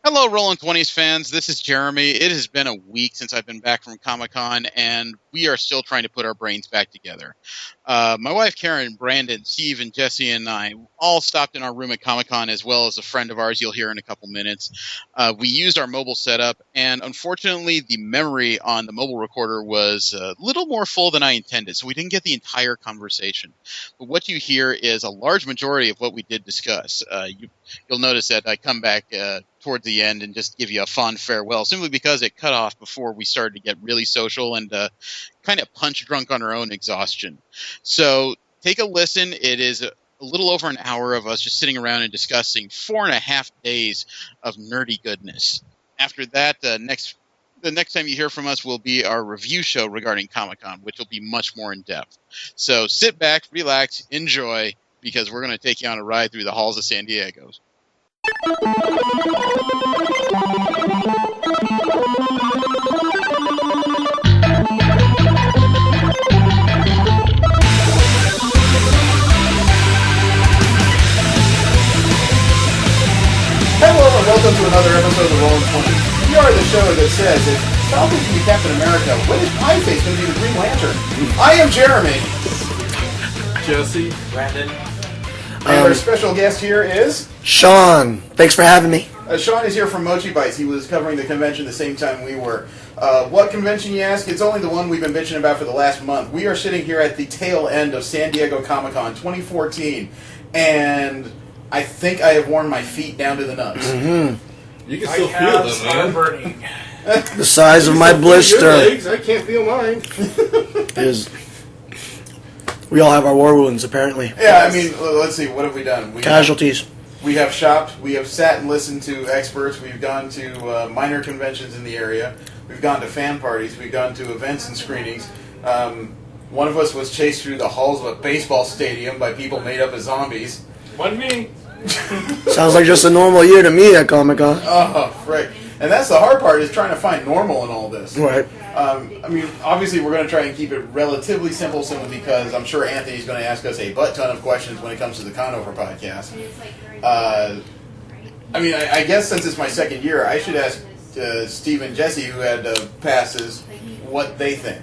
Hello, Rolling 20s fans. This is Jeremy. It has been a week since I've been back from Comic-Con, and we are still trying to put our brains back together. My wife, Karen, Brandon, Steve, and Jesse and I all stopped in our room at Comic-Con, as well as a friend of ours you'll hear in a couple minutes. We used our mobile setup, and unfortunately, the memory on the mobile recorder was a little more full than I intended, so we didn't get the entire conversation. But what you hear is a large majority of what we did discuss. You'll notice that I come back towards the end and just give you a fond farewell, simply because it cut off before we started to get really social and kind of punch drunk on our own exhaustion. So take a listen. It is a little over an hour of us just sitting around and discussing 4.5 days of nerdy goodness. After that, the next time you hear from us will be our review show regarding Comic-Con, which will be much more in depth. So sit back, relax, enjoy, because we're going to take you on a ride through the halls of San Diego. Hello and welcome to another episode of the Rolling 20s. We are the show that says if Falcon can be Captain America, when is Pieface going to be the Green Lantern? I am Jeremy. Jesse. Brandon. And our special guest here is... Sean. Thanks for having me. Sean is here from Mochi Bytes. He was covering the convention the same time we were. What convention, you ask? It's only the one we've been bitching about for the last month. We are sitting here at the tail end of San Diego Comic-Con 2014, and I think I have worn my feet down to the nuts. Mm-hmm. You can still feel them, man. Burning. The size of my blister Your legs, I can't feel mine. is... We all have our war wounds, apparently. Yeah, I mean, let's see, what have we done? Casualties. We have shopped, we have sat and listened to experts, we've gone to minor conventions in the area, we've gone to fan parties, we've gone to events and screenings. One of us was chased through the halls of a baseball stadium by people made up as zombies. Wasn't me. Sounds like just a normal year to me at Comic-Con. Oh, right. And that's the hard part, is trying to find normal in all this. Right. I mean, obviously we're going to try and keep it relatively simple simply because I'm sure Anthony's going to ask us a butt-ton of questions when it comes to the Conover podcast. I mean, I guess since it's my second year, I should ask Steve and Jesse, who had passes, what they think.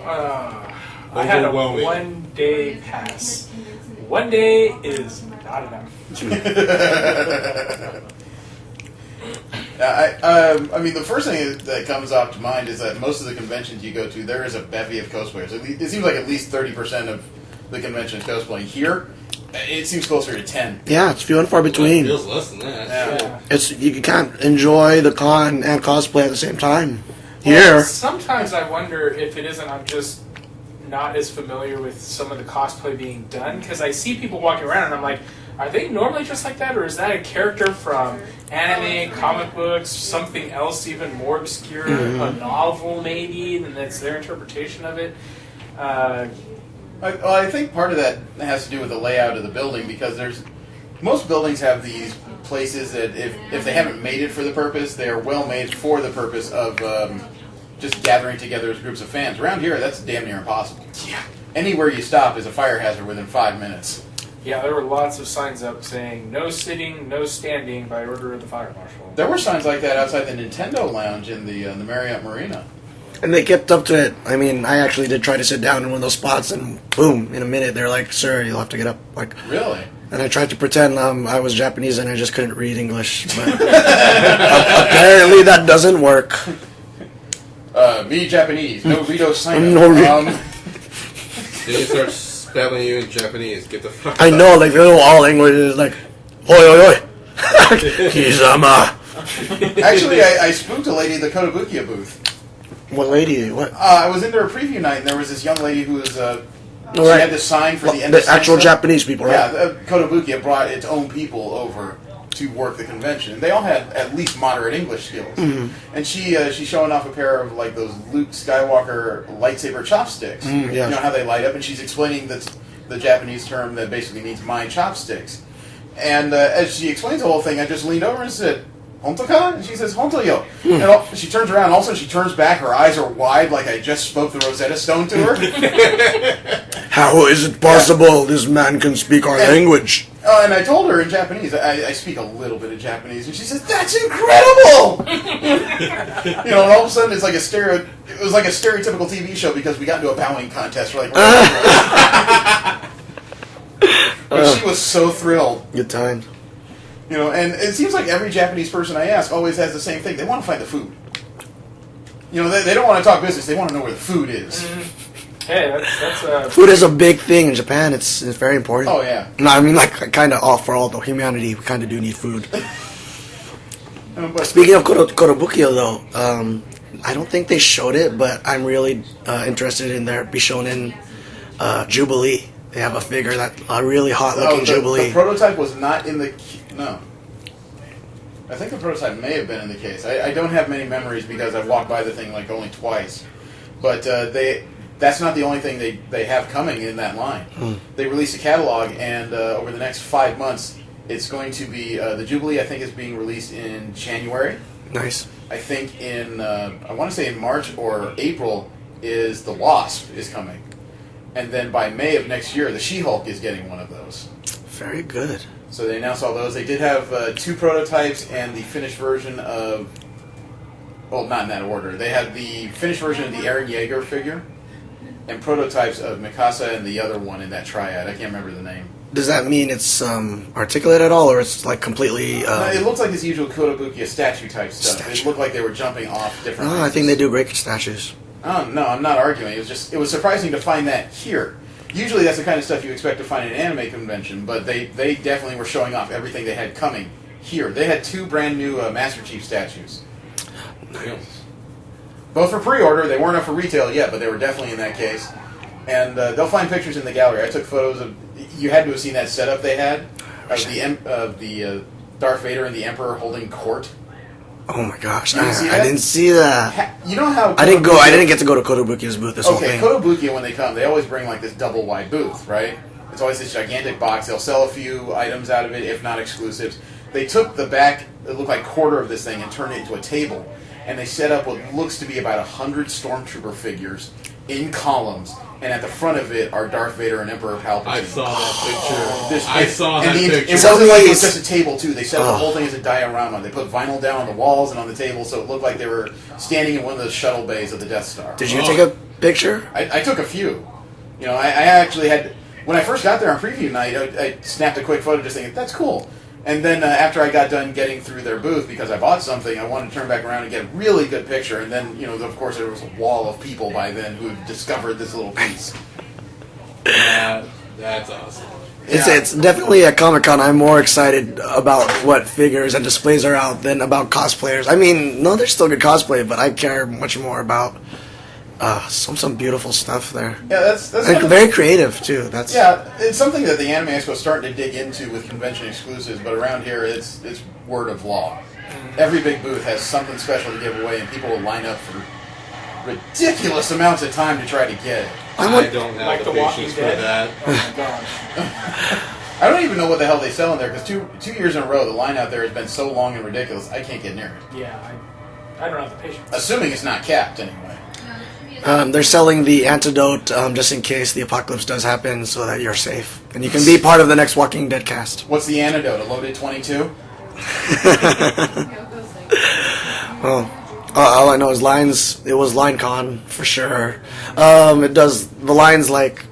I had a one-day pass. 1 day is not enough. I mean, the first thing that comes off to mind is that most of the conventions you go to, there is a bevy of cosplayers. It seems like at least 30% of the convention is cosplaying. Here, it seems closer to 10. Yeah, it's few and far between. It feels less than that. Yeah. You can't enjoy the con and cosplay at the same time. Well, Here. sometimes I wonder if it isn't I'm just not as familiar with some of the cosplay being done, because I see people walking around and I'm like, are they normally just like that, or is that a character from anime, comic books, something else even more obscure, a novel maybe, and that's their interpretation of it? I think part of that has to do with the layout of the building, because most buildings have these places that if they haven't made it for the purpose, they are well made for the purpose of just gathering together as groups of fans. Around here, that's damn near impossible. Yeah. Anywhere you stop is a fire hazard within 5 minutes. Yeah, there were lots of signs up saying no sitting, no standing by order of the fire marshal. There were signs like that outside the Nintendo Lounge in the Marriott Marina. And they kept up to it. I mean, I actually did try to sit down in one of those spots, and boom, in a minute, they're like, sir, you'll have to get up. Like, Really? and I tried to pretend I was Japanese and I just couldn't read English. But apparently that doesn't work. Me Japanese, no Rito Sino. No Then you start stabbing you in Japanese. Get the fuck I out. know, like, they're all English. It's like, oi, oi, oi. Kizama. Actually, I spooked a lady at the Kotobukiya booth. What lady? What? I was in there a preview night, and there was this young lady who was, she right. had this sign for the end The of Sense actual stuff. Japanese people, right? Yeah, Kotobukiya brought its own people over to work the convention, and they all had at least moderate English skills. Mm-hmm. And she's showing off a pair of like those Luke Skywalker lightsaber chopsticks. Yeah. You know how they light up, and she's explaining the Japanese term that basically means my chopsticks. And as she explains the whole thing, I just leaned over and said, "Honto ka?" And she says, "Honto yo." And she turns around, and all of a sudden she turns back, her eyes are wide like I just spoke the Rosetta Stone to her. How is it possible this man can speak our language? Oh, and I told her in Japanese. I speak a little bit of Japanese, and she says, "That's incredible!" And all of a sudden, it's like It was like a stereotypical TV show because we got into a bowing contest. We're like, but she was so thrilled. Good time. And it seems like every Japanese person I ask always has the same thing. They want to find the food. They don't want to talk business. They want to know where the food is. Hey, that's Food is a big thing in Japan. It's very important. Oh, yeah. No, I mean, like, kind of all for all the humanity, we kind of do need food. But Speaking of Korobukiyo, though, I don't think they showed it, but I'm really interested in their Bishonen Jubilee. They have a figure a really hot-looking Jubilee. The prototype was not in the... No. I think the prototype may have been in the case. I don't have many memories because I've walked by the thing like only twice. But that's not the only thing they have coming in that line. They released a catalog, and over the next 5 months, it's going to be... the Jubilee, I think, is being released in January. Nice. I think in... I want to say in March or April is the Wasp is coming. And then by May of next year, the She-Hulk is getting one of those. Very good. So they announced all those. They did have 2 prototypes and the finished version of... Well, not in that order. They had the finished version of the Eren Yeager figure and prototypes of Mikasa and the other one in that triad. I can't remember the name. Does that mean it's articulate at all, or it's like completely... No, it looks like this usual Kotobukiya statue-type stuff. Statue. It looked like they were jumping off different... No, I think they do great statues. Oh, no, I'm not arguing. It was surprising to find that here. Usually that's the kind of stuff you expect to find at an anime convention, but they definitely were showing off everything they had coming here. They had 2 brand new Master Chief statues. Nice. Both for pre-order. They weren't up for retail yet, but they were definitely in that case. And they'll find pictures in the gallery. I took photos of... You had to have seen that setup they had of the Darth Vader and the Emperor holding court. Oh my gosh! You didn't see that? I didn't see that. You know how I didn't go. I didn't get to go to Kotobukiya's booth this whole thing. Kotobukiya, when they come, they always bring like this double wide booth, right? It's always this gigantic box. They'll sell a few items out of it, if not exclusives. They took the back, it looked like quarter of this thing, and turned it into a table. And they set up what looks to be about 100 Stormtrooper figures in columns. And at the front of it are Darth Vader and Emperor Palpatine. I saw that picture. I saw that picture. It wasn't like it was just a table, too. They set up the whole thing as a diorama. They put vinyl down on the walls and on the table, so it looked like they were standing in one of the shuttle bays of the Death Star. Did you take a picture? I took a few. I actually had... When I first got there on preview night, I snapped a quick photo just thinking, that's cool. And then after I got done getting through their booth, because I bought something, I wanted to turn back around and get a really good picture. And then, of course, there was a wall of people by then who discovered this little piece. That's awesome. It's definitely a Comic-Con. I'm more excited about what figures and displays are out than about cosplayers. I mean, no, there's still good cosplay, but I care much more about some beautiful stuff there. Yeah, that's and very creative too. It's something that the Anime Expo is starting to dig into with convention exclusives, but around here it's word of law. Every big booth has something special to give away, and people will line up for ridiculous amounts of time to try to get it. I don't have like the the Walking patience for Dead. that. Oh my gosh. I don't even know what the hell they sell in there, because two years in a row, the line out there has been so long and ridiculous, I can't get near it. Yeah, I don't have the patience. Assuming it's not capped, anyway. They're selling the antidote just in case the apocalypse does happen, so that you're safe and you can be part of the next Walking Dead cast. What's the antidote? A loaded 22? Well, all I know is lines. It was LineCon for sure. It does the lines like,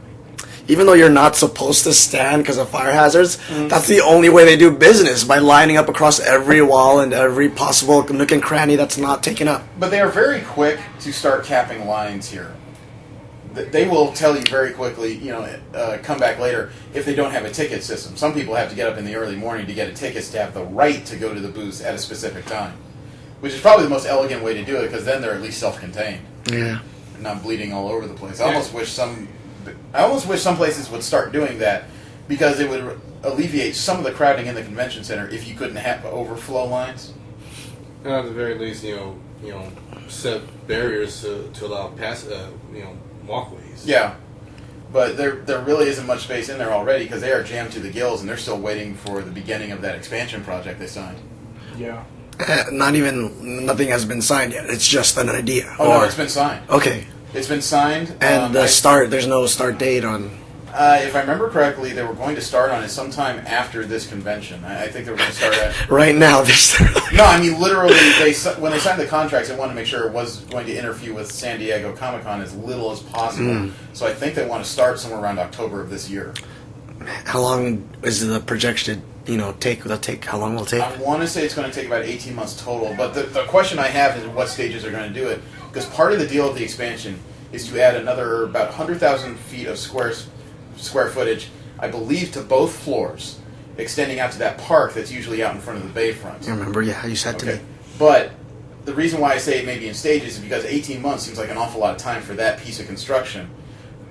even though you're not supposed to stand because of fire hazards, that's the only way they do business, by lining up across every wall and every possible nook and cranny that's not taken up. But they are very quick to start capping lines here. They will tell you very quickly, come back later, if they don't have a ticket system. Some people have to get up in the early morning to get a ticket to have the right to go to the booths at a specific time. Which is probably the most elegant way to do it, because then they're at least self-contained. Yeah. And not bleeding all over the place. I almost wish some places would start doing that, because it would alleviate some of the crowding in the convention center if you couldn't have overflow lines. At the very least, set barriers to allow walkways. Yeah, but there really isn't much space in there already, because they are jammed to the gills, and they're still waiting for the beginning of that expansion project they signed. Yeah. Nothing has been signed yet. It's just an idea. Oh, no, it's been signed. Okay. It's been signed. And there's no start date on... If I remember correctly, they were going to start on it sometime after this convention. I think they were going to start at... Right now, there's... No, I mean, literally, when they signed the contracts, they wanted to make sure it was going to interfere with San Diego Comic-Con as little as possible. So I think they want to start somewhere around October of this year. How long is the projected, take? How long will it take? I want to say it's going to take about 18 months total, but the question I have is what stages are going to do it. Because part of the deal of the expansion is to add another about 100,000 feet of square footage, I believe, to both floors, extending out to that park that's usually out in front of the bayfront. I remember, yeah, you said to me. But the reason why I say it may be in stages is because 18 months seems like an awful lot of time for that piece of construction.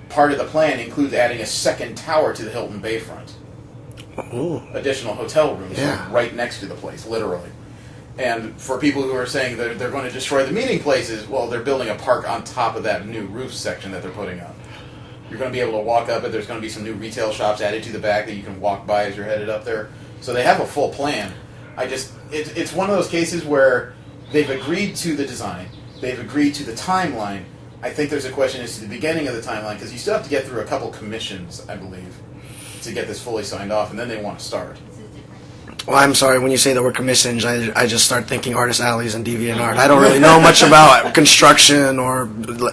Part of the plan includes adding a second tower to the Hilton Bayfront. Ooh. Additional hotel rooms Yeah. right next to the place, literally. And for people who are saying that they're going to destroy the meeting places, well, they're building a park on top of that new roof section that they're putting up. You're going to be able to walk up it. There's going to be some new retail shops added to the back that you can walk by as you're headed up there. So they have a full plan. It's one of those cases where they've agreed to the design. They've agreed to the timeline. I think there's a question as to the beginning of the timeline, because you still have to get through a couple commissions, I believe, to get this fully signed off, and then they want to start. Well, I'm sorry, when you say the word commissions, I just start thinking artist alleys and DeviantArt. I don't really know much about construction or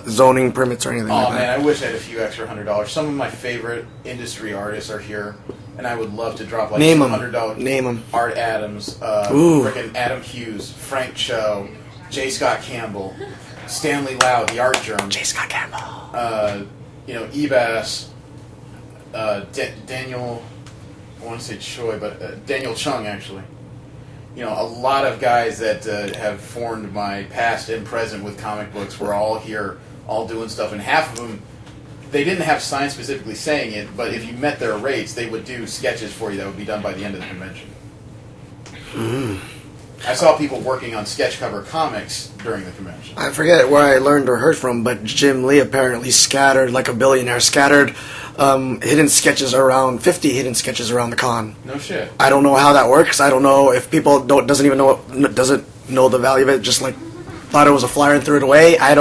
zoning permits or anything like Oh that. man, I wish I had a few extra $100. Some of my favorite industry artists are here, and I would love to drop like Name 'em. $100. Name 'em. Art Adams, Ooh. frickin' Adam Hughes, Frank Cho, J. Scott Campbell, Stanley Lau, the art germ, J. Scott Campbell. Ebas, Daniel. I want to say Choi, but Daniel Chung, actually. A lot of guys that have formed my past and present with comic books were all here, all doing stuff, and half of them, they didn't have signs specifically saying it, but if you met their rates, they would do sketches for you that would be done by the end of the convention. I saw people working on sketch cover comics during the convention. I forget where I learned or heard from, but Jim Lee apparently scattered, like a billionaire, hidden sketches around 50 hidden sketches around the con. No shit. I don't know how that works. I don't know if people doesn't know the value of it. Just like thought it was a flyer and threw it away. I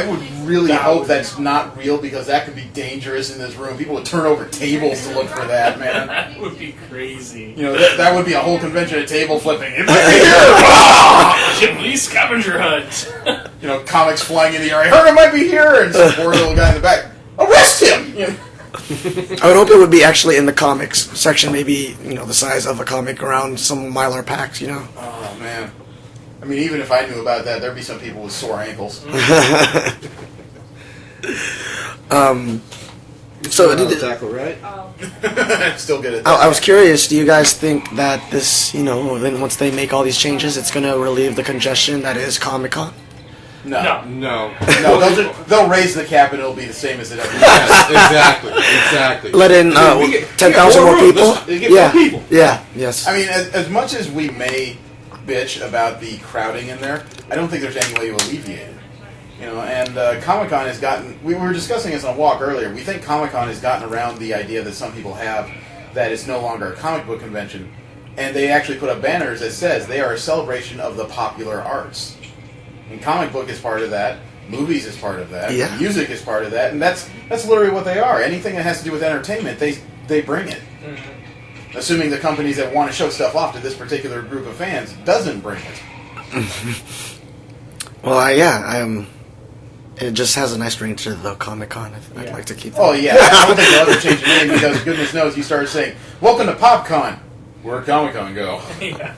would really hope that's not real, because that could be dangerous in this room. People would turn over tables to look for that, man. That would be crazy. That would be a whole convention of table flipping. It might be here! Jim Lee scavenger hunt. Comics flying in the air. I heard it might be here! And some poor little guy in the back, arrest him! I would hope it would be actually in the comics section, maybe the size of a comic around some Mylar packs. Oh, man. I mean, even if I knew about that, there'd be some people with sore ankles. So Tackle, right? Still good at that. I was curious. Do you guys think that this, then once they make all these changes, it's going to relieve the congestion that is Comic-Con? No. No. No, they'll raise the cap and it'll be the same as it ever was. Yes, exactly. Let in 10,000 more people. Get more people. Yeah. Yes. I mean, as much as we may bitch about the crowding in there, I don't think there's any way to alleviate it. And Comic-Con has gotten... We were discussing this on a walk earlier. We think Comic-Con has gotten around the idea that some people have that it's no longer a comic book convention. And they actually put up banners that says they are a celebration of the popular arts. And comic book is part of that. Movies is part of that. Yeah. Music is part of that. And that's literally what they are. Anything that has to do with entertainment, they bring it. Mm-hmm. Assuming the companies that want to show stuff off to this particular group of fans doesn't bring it. Well, it just has a nice ring to the Comic-Con. I'd like to keep that. Oh, yeah. I don't think they'll ever change the name, because goodness knows you started saying, "Welcome to PopCon." Where'd Comic-Con go? Yeah.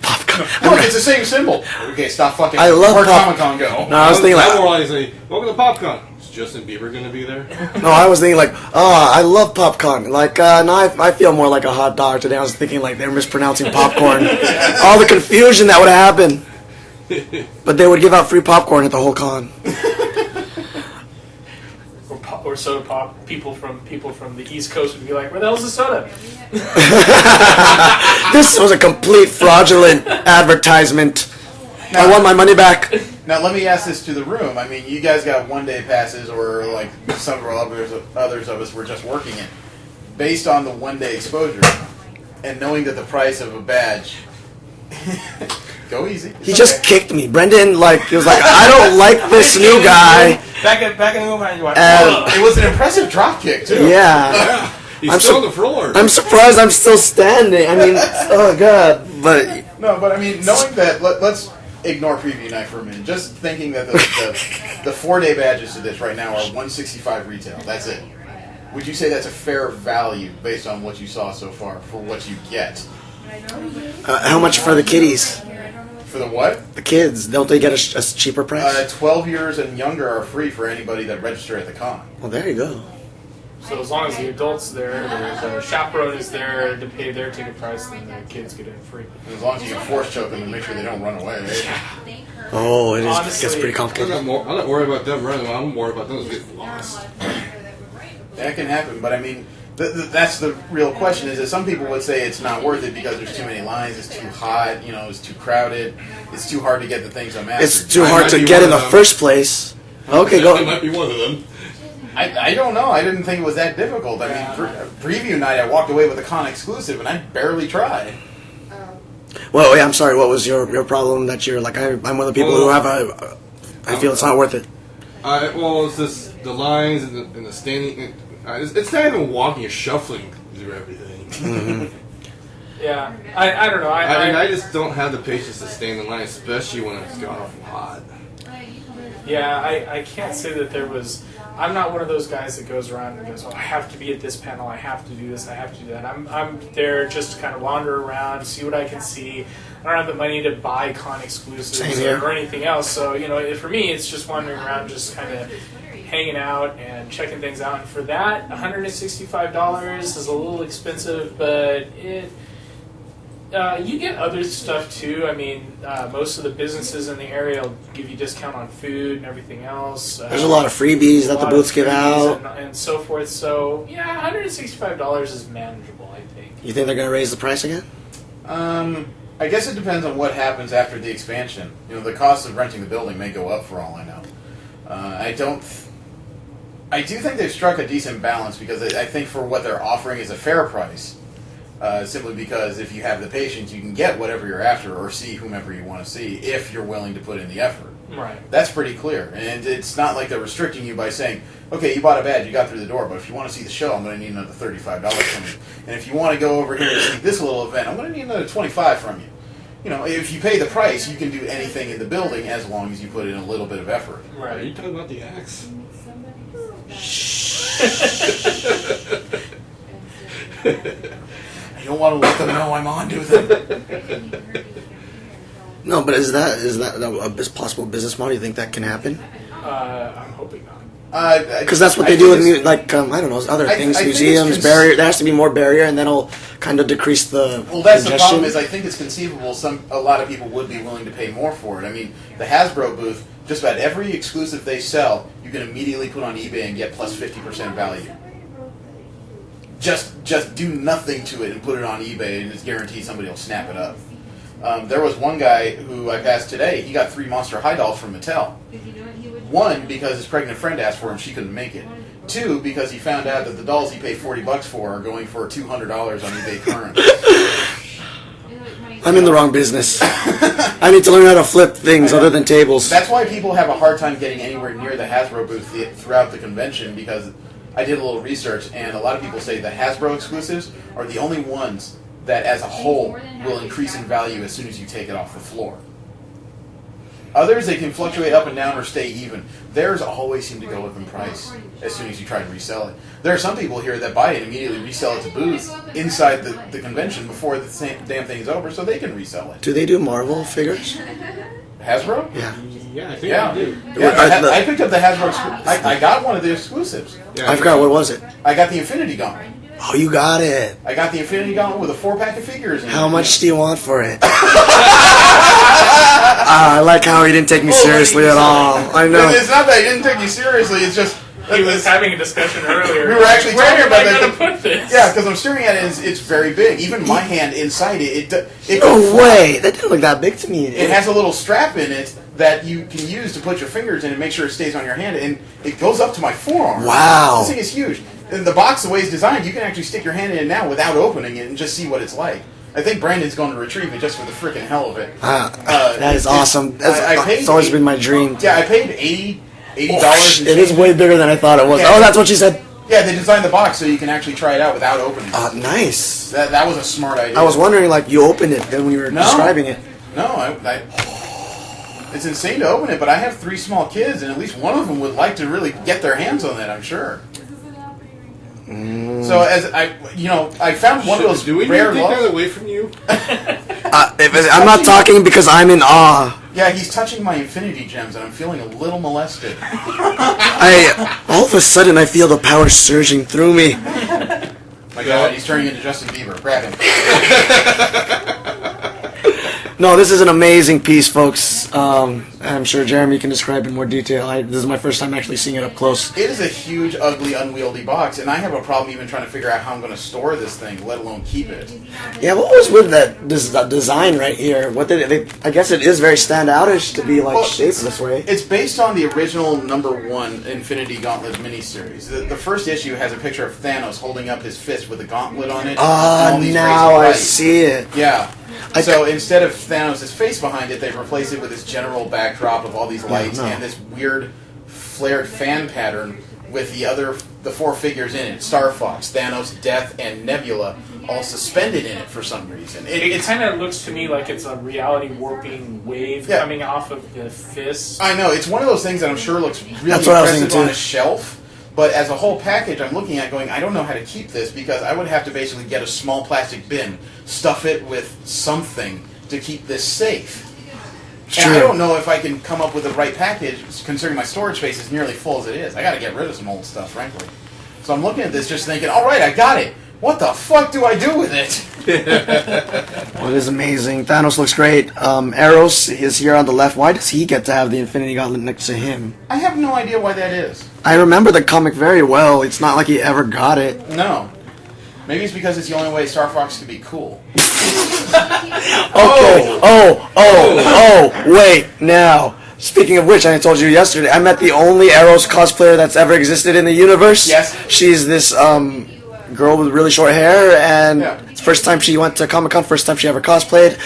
Popcorn. Look, it's the same symbol. Okay, stop fucking. I love Where'd Pop- Comic-Con go? No, I was thinking I'm more like, likely to say, welcome to PopCon. Is Justin Bieber going to be there? no, I was thinking like, I love popcorn. Like, no, I feel more like a hot dog today. I was thinking like they're mispronouncing popcorn. All the confusion that would happen. But they would give out free popcorn at the whole con. Or soda pop. People from the East Coast would be like, "Where the hell's the soda?" This was a complete fraudulent advertisement. I want my money back. Now, let me ask this to the room. I mean, you guys got one-day passes, or like several others of us were just working it. Based on the one-day exposure, and knowing that the price of a badge... Go easy. He just kicked me. Brendan, he was like, I don't like this new guy. back in the movie, you watch. It was an impressive drop kick too. Yeah. He's I'm still on the floor. I'm surprised I'm still standing. I mean, oh god, but No, but I mean, knowing that, let's ignore preview night for a minute. Just thinking that the 4-day badges to this right now are $165 retail. That's it. Would you say that's a fair value based on what you saw so far for what you get? how much for the kiddies? For the what? The kids, don't they get a cheaper price? 12 years and younger are free for anybody that register at the con. Well, there you go. So as long as the adult's there, the chaperone is there to pay their ticket price, then the kids get in free. And as long as you can force choke them and make sure they don't run away. Oh, it Honestly, gets pretty I'm complicated. not worried about them running. I'm worried about them getting lost. That can happen, but I mean, that's the real question. Is that some people would say it's not worth it because there's too many lines, it's too hot, it's too crowded, it's too hard to get the things unmastered. It's too I hard might to be get one in the of them. first place. Okay, That go. might be one of them. I don't know. I didn't think it was that difficult. I mean, preview night, I walked away with a con exclusive, and I barely tried. Well, yeah, I'm sorry. What was your problem that you're like? I'm one of the people who have a. I feel it's not worth it. Well, it's just the lines and the standing. It's not even walking; it's shuffling through everything. Yeah, I don't know. I just don't have the patience to stand in line, especially when it's gone off hot. Yeah, I can't say that there was. I'm not one of those guys that goes around and goes, "Oh, I have to be at this panel. I have to do this. I have to do that." I'm there just to kind of wander around, see what I can see. I don't have the money to buy con exclusives Same here. or anything else. So for me, it's just wandering around, just kind of hanging out and checking things out. And for that, $165 is a little expensive, but you get other stuff too. I mean, most of the businesses in the area will give you discount on food and everything else. There's a lot of freebies that the booths give out. And so forth. So yeah, $165 is manageable, I think. You think they're going to raise the price again? I guess it depends on what happens after the expansion. The cost of renting the building may go up for all I know. I do think they've struck a decent balance because I think for what they're offering is a fair price. Simply because if you have the patience, you can get whatever you're after or see whomever you want to see if you're willing to put in the effort. Right. That's pretty clear. And it's not like they're restricting you by saying, okay, you bought a badge, you got through the door, but if you want to see the show, I'm going to need another $35 from you. And if you want to go over here and see this little event, I'm going to need another $25 from you. If you pay the price, you can do anything in the building as long as you put in a little bit of effort. Are you talking about the axe? I don't want to let them know I'm on to them. No, but is that a possible business model? You think that can happen? I'm hoping not. Because that's what they do with I don't know, other things, I think museums, it's barrier. There has to be more barrier, and then it'll kind of decrease the Well, that's the congestion. problem. Is I think it's conceivable. A lot of people would be willing to pay more for it. I mean, the Hasbro booth, just about every exclusive they sell, you can immediately put on eBay and get plus 50% value. Just do nothing to it and put it on eBay, and it's guaranteed somebody will snap it up. There was one guy who I passed today. He got 3 Monster High dolls from Mattel. 1, because his pregnant friend asked for them, she couldn't make it. 2, because he found out that the dolls he paid $40 for are going for $200 on eBay currently. I'm in the wrong business. I need to learn how to flip things other than tables. That's why people have a hard time getting anywhere near the Hasbro booth throughout the convention, because I did a little research, and a lot of people say the Hasbro exclusives are the only ones that, as a whole, will increase in value as soon as you take it off the floor. Others, they can fluctuate up and down or stay even. Theirs always seem to go up in price as soon as you try to resell it. There are some people here that buy it and immediately resell it to booths inside the convention before the damn thing's over, so they can resell it. Do they do Marvel figures? Hasbro? Yeah. Yeah, I think Yeah. they do. Yeah, I picked up the Hasbro. I got one of the exclusives. Yeah, I forgot, what was it? I got the Infinity Gauntlet. Oh, you got it. I got the Infinity Gauntlet with a 4-pack of figures in it. How much do you want for it? I like how he didn't take me seriously at all. I know. It's not that he didn't take you seriously. It's just He was having a discussion earlier. We were actually Where talking am about I that. going to put this? Yeah, because I'm staring at it. It's very big. Even my hand inside it. No way. That didn't look that big to me. It has a little strap in it that you can use to put your fingers in and make sure it stays on your hand, and it goes up to my forearm. Wow. This thing is huge. And the box, the way it's designed, you can actually stick your hand in it now without opening it and just see what it's like. I think Brandon's going to retrieve it just for the freaking hell of it. That is awesome. It's always been my dream. Yeah, I paid $80. It is way bigger than I thought it was. Yeah. Oh, that's what she said. Yeah, they designed the box so you can actually try it out without opening it. Nice. That was a smart idea. I was wondering, like, you opened it then when you were describing it. No, it's insane to open it, but I have 3 small kids, and at least one of them would like to really get their hands on that, I'm sure. So I found one of those Do we rare take that loves. away from you? I'm not talking because I'm in awe. Yeah, he's touching my infinity gems, and I'm feeling a little molested. All of a sudden, I feel the power surging through me. My God, he's turning into Justin Bieber. Grab him. No, this is an amazing piece, folks. I'm sure Jeremy can describe in more detail. This is my first time actually seeing it up close. It is a huge, ugly, unwieldy box, and I have a problem even trying to figure out how I'm going to store this thing, let alone keep it. Yeah, what was with that design right here? What did they? I guess it is very standoutish to be like shaped this way. It's based on the original #1 Infinity Gauntlet miniseries. The first issue has a picture of Thanos holding up his fist with a gauntlet on it. Now I see it. Yeah. So instead of Thanos' face behind it, they replace it with this general backdrop of all these lights and this weird flared fan pattern with the 4 figures in it: Star Fox, Thanos, Death, and Nebula, all suspended in it for some reason. It kind of looks to me like it's a reality warping wave coming off of the fist. I know, it's one of those things that I'm sure looks really impressive on a shelf. But as a whole package, I'm looking at going, I don't know how to keep this, because I would have to basically get a small plastic bin, stuff it with something to keep this safe. And I don't know if I can come up with the right package, considering my storage space is nearly full as it is. I got to get rid of some old stuff, frankly. So I'm looking at this just thinking, all right, I got it. What the fuck do I do with it? Well, it is amazing. Thanos looks great. Eros is here on the left. Why does he get to have the Infinity Gauntlet next to him? I have no idea why that is. I remember the comic very well. It's not like he ever got it. No. Maybe it's because it's the only way Star Fox could be cool. Okay. Oh, wait, now. Speaking of which, I told you yesterday, I met the only Eros cosplayer that's ever existed in the universe. Yes. She's this, girl with really short hair, and it's first time she went to Comic-Con, first time she ever cosplayed.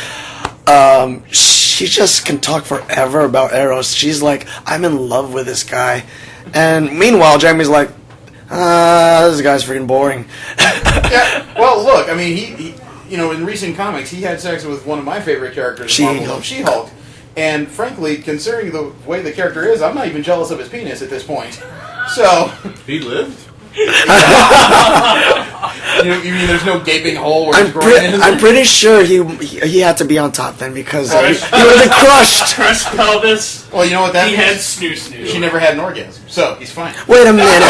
She just can talk forever about Eros. She's like, I'm in love with this guy. And meanwhile, Jeremy's like, this guy's freaking boring. Yeah, well, look, I mean, he in recent comics, he had sex with one of my favorite characters, She-Hulk. And frankly, considering the way the character is, I'm not even jealous of his penis at this point. So... He lived? You mean there's no gaping hole where his groin is? I'm pretty sure he had to be on top then, because he would have been crushed. Crushed pelvis. Well, you know what that He means? had snoo. She never had an orgasm, so he's fine. Wait a minute.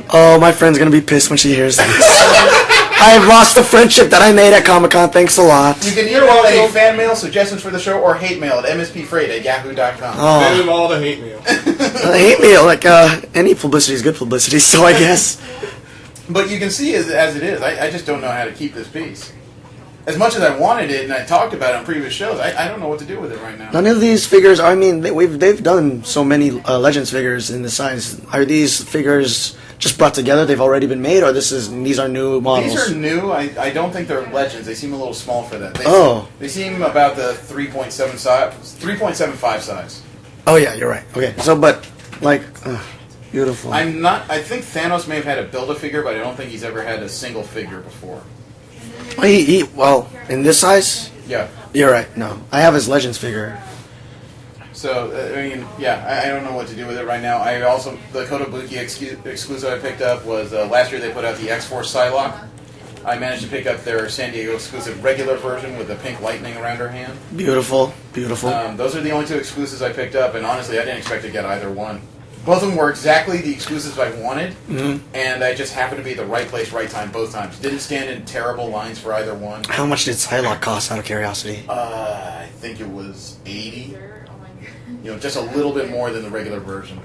Oh, my friend's gonna be pissed when she hears this. I have lost the friendship that I made at Comic-Con. Thanks a lot. You can email any fan mail, suggestions for the show, or hate mail at mspfreight@yahoo.com. Send him all the hate mail. Hate mail, like any publicity is good publicity, so I guess. But you can see as it is, I just don't know how to keep this piece. As much as I wanted it, and I talked about it on previous shows, I don't know what to do with it right now. None of these figures, I mean, they've done so many Legends figures in the size. Are these figures just brought together? They've already been made, or these are new models? These are new. I don't think they're Legends. They seem a little small for that. They seem about the 3.75 size. Oh yeah, you're right. Okay, so but like, beautiful. I think Thanos may have had a Build-A-Figure, but I don't think he's ever had a single figure before. Well, in this size? Yeah. You're right. No, I have his Legends figure. So, I mean, yeah, I don't know what to do with it right now. The Kotobuki exclusive I picked up was, last year they put out the X-Force Psylocke. I managed to pick up their San Diego exclusive regular version with the pink lightning around her hand. Beautiful, beautiful. Those are the only 2 exclusives I picked up, and honestly, I didn't expect to get either one. Both of them were exactly the exclusives I wanted, and I just happened to be at the right place, right time, both times. Didn't stand in terrible lines for either one. How much did Psylocke cost, out of curiosity? I think it was $80. Just a little bit more than the regular version.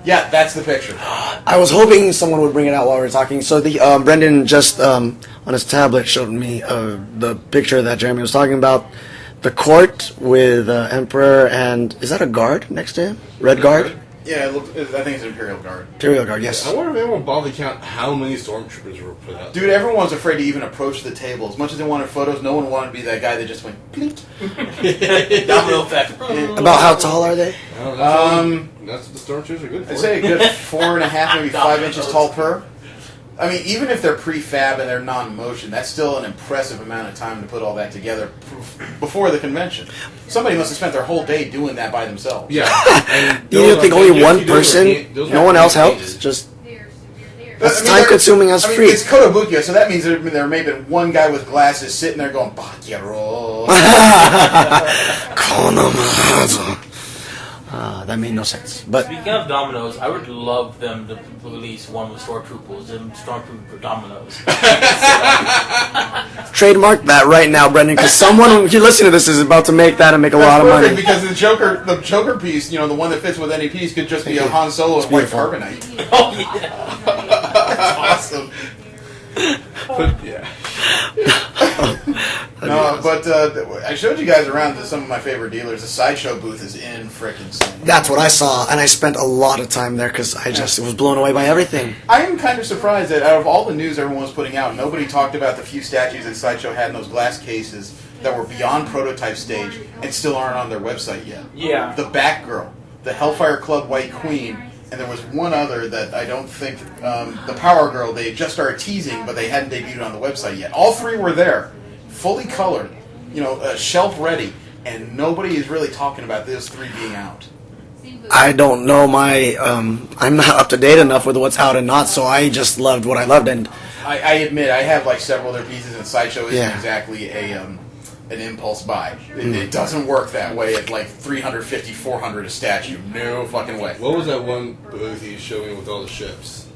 Yeah, that's the picture. I was hoping someone would bring it out while we were talking. So the Brendan just on his tablet showed me the picture that Jeremy was talking about. The court with Emperor and is that a guard next to him? Red guard. Yeah, I think it's an Imperial Guard. Imperial Guard, yes. I wonder if anyone bothered to count how many stormtroopers were put out. Dude, everyone was afraid to even approach the table. As much as they wanted photos, no one wanted to be that guy that just went blink. Domino effect. About how tall are they? That's what the stormtroopers are good for. I'd say a good 4.5, maybe 5 inches tall per. I mean, even if they're prefab and they're non-motion, that's still an impressive amount of time to put all that together before the convention. Somebody must have spent their whole day doing that by themselves. Yeah. You think only one person, no one else helps? Just that's time-consuming as free. It's Kotobukiya, so that means there may have been one guy with glasses sitting there going, Bakiro. That made no sense. But Speaking of dominoes, I would love them to release one with stormtroopers and stormtrooper dominoes. trademark that right now, Brendan, because someone who listen to this is about to make that and make a lot of money. Because the Joker piece, the one that fits with any piece, could just be a Han Solo and white carbonite. Oh yeah, That's awesome. But, yeah. No, but I showed you guys around to some of my favorite dealers. The Sideshow booth is in frickin' Swing. That's what I saw, and I spent a lot of time there because I just was blown away by everything. I am kind of surprised that out of all the news everyone was putting out, nobody talked about the few statues that Sideshow had in those glass cases that were beyond prototype stage and still aren't on their website yet. Yeah. The Batgirl, the Hellfire Club White Queen, and there was one other that I don't think, the Power Girl, they just started teasing, but they hadn't debuted on the website yet. All three were there, fully colored, shelf ready, and nobody is really talking about those three being out. I don't know I'm not up to date enough with what's out and not, so I just loved what I loved, and I admit, I have like several of their pieces, and Sideshow isn't exactly an impulse buy. It doesn't work that way at like $350, $400 a statue. No fucking way. What was that one booth he showed me with all the ships?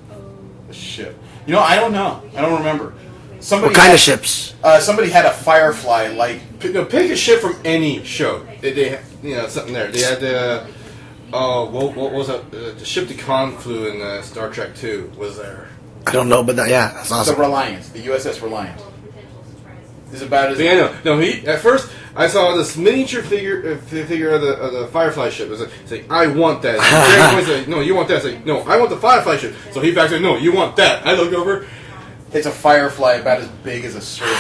The ship. I don't know. I don't remember. Somebody what kind of ships? Somebody had a Firefly Pick a ship from any show. They something there. They had the what was that? The ship that Khan flew in Star Trek 2 was there. I don't know, but that's awesome. The Reliance, the USS Reliance. Is about as at first I saw this miniature figure of the Firefly ship. It was like, I want that. And Jerry like, no, you want that. It's like, no, I want the Firefly ship. So he backs like, no, you want that. I look over. It's a Firefly about as big as a serving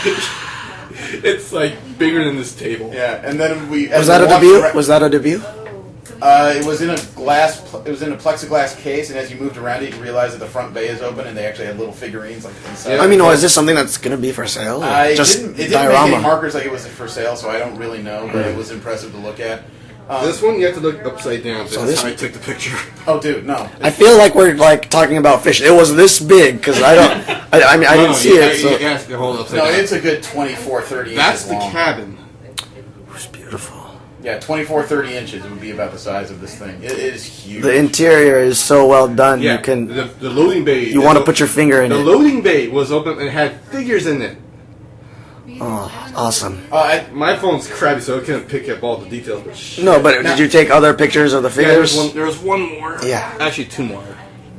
tray. It's like bigger than this table. Yeah, and then was that a debut? Was that a debut? It was in a plexiglass case, and as you moved around it, you realized that the front bay is open, and they actually had little figurines like inside. I mean, is this something that's going to be for sale? It just didn't make diorama? any markers like it was for sale, so I don't really know, but it was impressive to look at. This one you have to look upside down. So that's how I took the picture. Oh, dude, no. I feel like we're talking about fish. It was this big because I didn't see it. So. You have to hold it upside down. It's a good 24, 30 That's inches the long. cabin. It's beautiful. Yeah, 24, 30 inches would be about the size of this thing. It is huge. The interior is so well done. Yeah, you can the loading bay. You want to put your finger in it. The loading bay was open and had figures in it. Oh, awesome. My phone's crappy, so I couldn't pick up all the details. But did you take other pictures of the figures? Yeah, there was one more. Yeah. Actually, two more.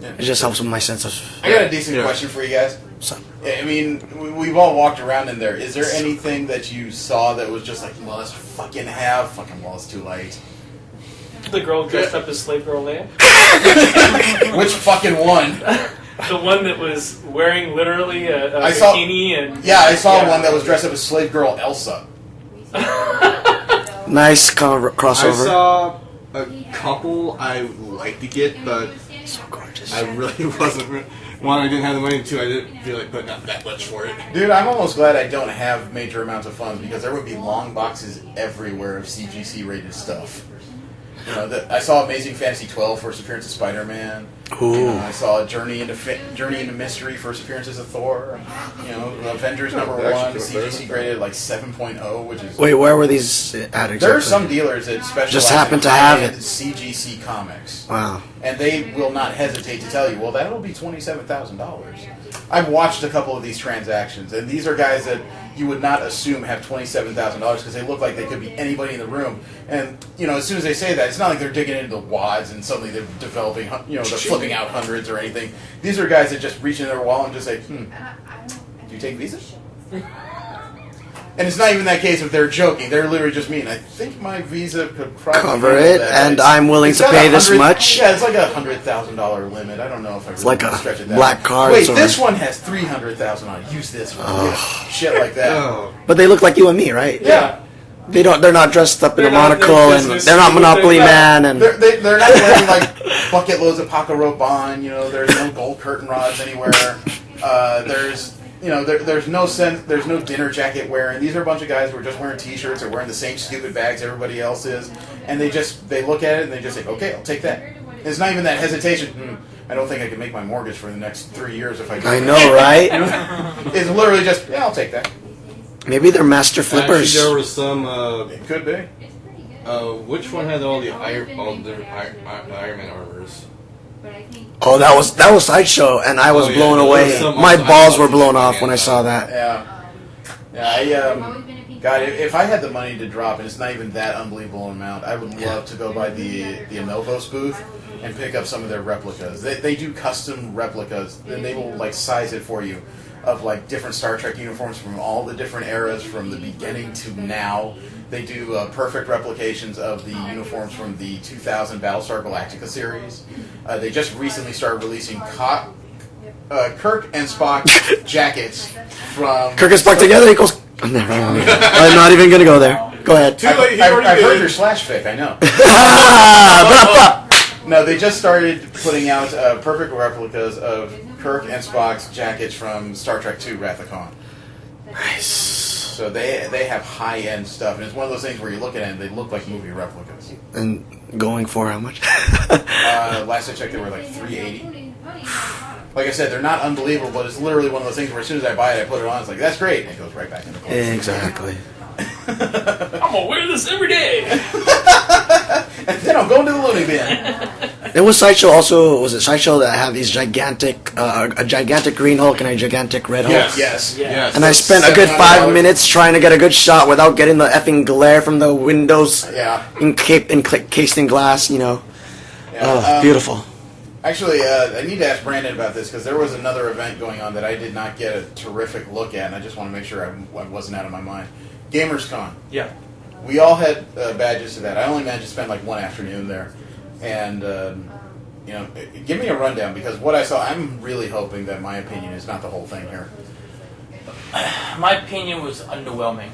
It just helps with my sense of... I got a decent question for you guys. So. I mean, we've all walked around in there. Is there anything that you saw that was just like, must fucking have? Fucking, well, it's too late. The girl dressed up as Slave Girl Leia? Which fucking one? The one that was wearing literally a bikini and... Yeah, I saw one that was dressed up as Slave Girl Elsa. Nice crossover. I saw a couple I would like to get, but so gorgeous. I really wasn't... One, I didn't have the money. Two, I didn't feel like putting up that much for it. Dude, I'm almost glad I don't have major amounts of funds because there would be long boxes everywhere of CGC rated stuff. I saw Amazing Fantasy 12 first appearance of Spider-Man. I saw Journey into Mystery first appearance of Thor. Avengers number 1 CGC graded like 7.0, which is... Wait, where were these at exactly? There are some dealers that specialize just happen in to have it. CGC comics. Wow. And they will not hesitate to tell you, well, that'll be $27,000. I've watched a couple of these transactions, and these are guys that you would not assume have $27,000 because they look like they could be anybody in the room. And, as soon as they say that, it's not like they're digging into the wads and suddenly they're developing, they're flipping out hundreds or anything. These are guys that just reach in their wallet and just say, do you take Visa? And it's not even that case if they're joking. They're literally just mean. I think my Visa could probably Cover handle it, that. and I'm willing It's to got pay this 100 much. Yeah, it's like $100,000 limit. I don't know if I really like want to a stretch it that black much. card Wait, or- this one has 300,000 on it. Use this one. Yeah, shit like that. Oh. But they look like you and me, right? Yeah. They're not dressed up in a They're not- monocle, they're and business they're not people, Monopoly they're not- Man, and They're not wearing like bucket loads of Paco Rabanne. You know, there's no gold curtain rods anywhere. There's no sense. There's no dinner jacket wearing. These are a bunch of guys who are just wearing T-shirts or wearing the same stupid bags everybody else is, and they look at it and they just say, "Okay, I'll take that." It's not even that hesitation. I don't think I can make my mortgage for the next 3 years if I do. I know, right? It's literally just, yeah, I'll take that. Maybe they're master flippers. Actually, there was some. It could be. Which one had all the Iron Man armors? Oh, that was Sideshow, and I was Oh, yeah, blown there away. was some My also balls I were thought blown was off when I saw that. Yeah. God, if I had the money to drop, and it's not even that unbelievable amount, I would love to go by the Anovos booth and pick up some of their replicas. They do custom replicas, and they will like size it for you of like different Star Trek uniforms from all the different eras from the beginning to now. They do perfect replications of the uniforms from the 2000 Battlestar Galactica series. They just recently started releasing Kirk and Spock jackets from... Kirk and Spock together equals... Oh, never mind. I'm not even gonna go there. Go ahead. Too late. He I've already heard did. your slash fic, I know. Ah, No, they just started putting out perfect replicas of Kirk and Spock's jackets from Star Trek II, Ret-conned. nice. So they have high-end stuff, and it's one of those things where you look at it and they look like movie replicas. And going for how much? Last I checked, they were like $380. Like I said, they're not unbelievable, but it's literally one of those things where as soon as I buy it, I put it on, it's like, that's great, and it goes right back in the closet. Exactly. I'm gonna wear this every day. And then I'll go into the loading bin. There was Sideshow also. Was it Sideshow that had these gigantic, a gigantic green Hulk and a gigantic red Hulk? Yes. Yes. And I spent a good $700. 5 minutes trying to get a good shot without getting the effing glare from the windows Yeah. encased in glass. You know. Oh, beautiful. Actually, I need to ask Brandon about this because there was another event going on that I did not get a terrific look at, and I just want to make sure I wasn't out of my mind. GamersCon. Yeah. We all had badges to that. I only managed to spend like one afternoon there, and give me a rundown because what I saw, I'm really hoping that my opinion is not the whole thing here. My opinion was underwhelming.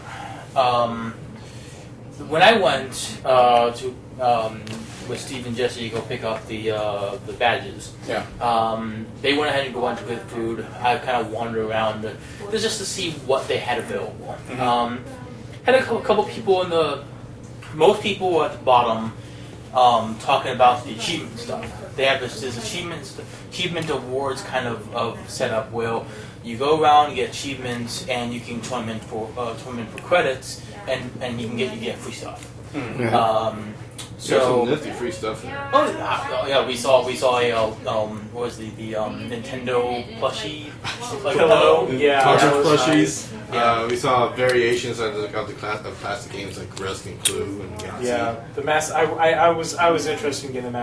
When I went to with Steve and Jesse to go pick up the badges, Yeah. they went ahead and go on to get food. I kind of wandered around just to see what they had available. Had a couple people most people were at the bottom talking about the achievement stuff. They have this achievement awards kind of setup where you go around, you get achievements, and you can turn them in for credits, and you get free stuff. There's some nifty free stuff. Yeah, we saw a what was the Nintendo plushie? Pillow. Yeah. Cartridge that was plushies. Yeah. We saw variations of the classic games like Risk and Clue and Yahtzee. Yeah, the I was interested in getting the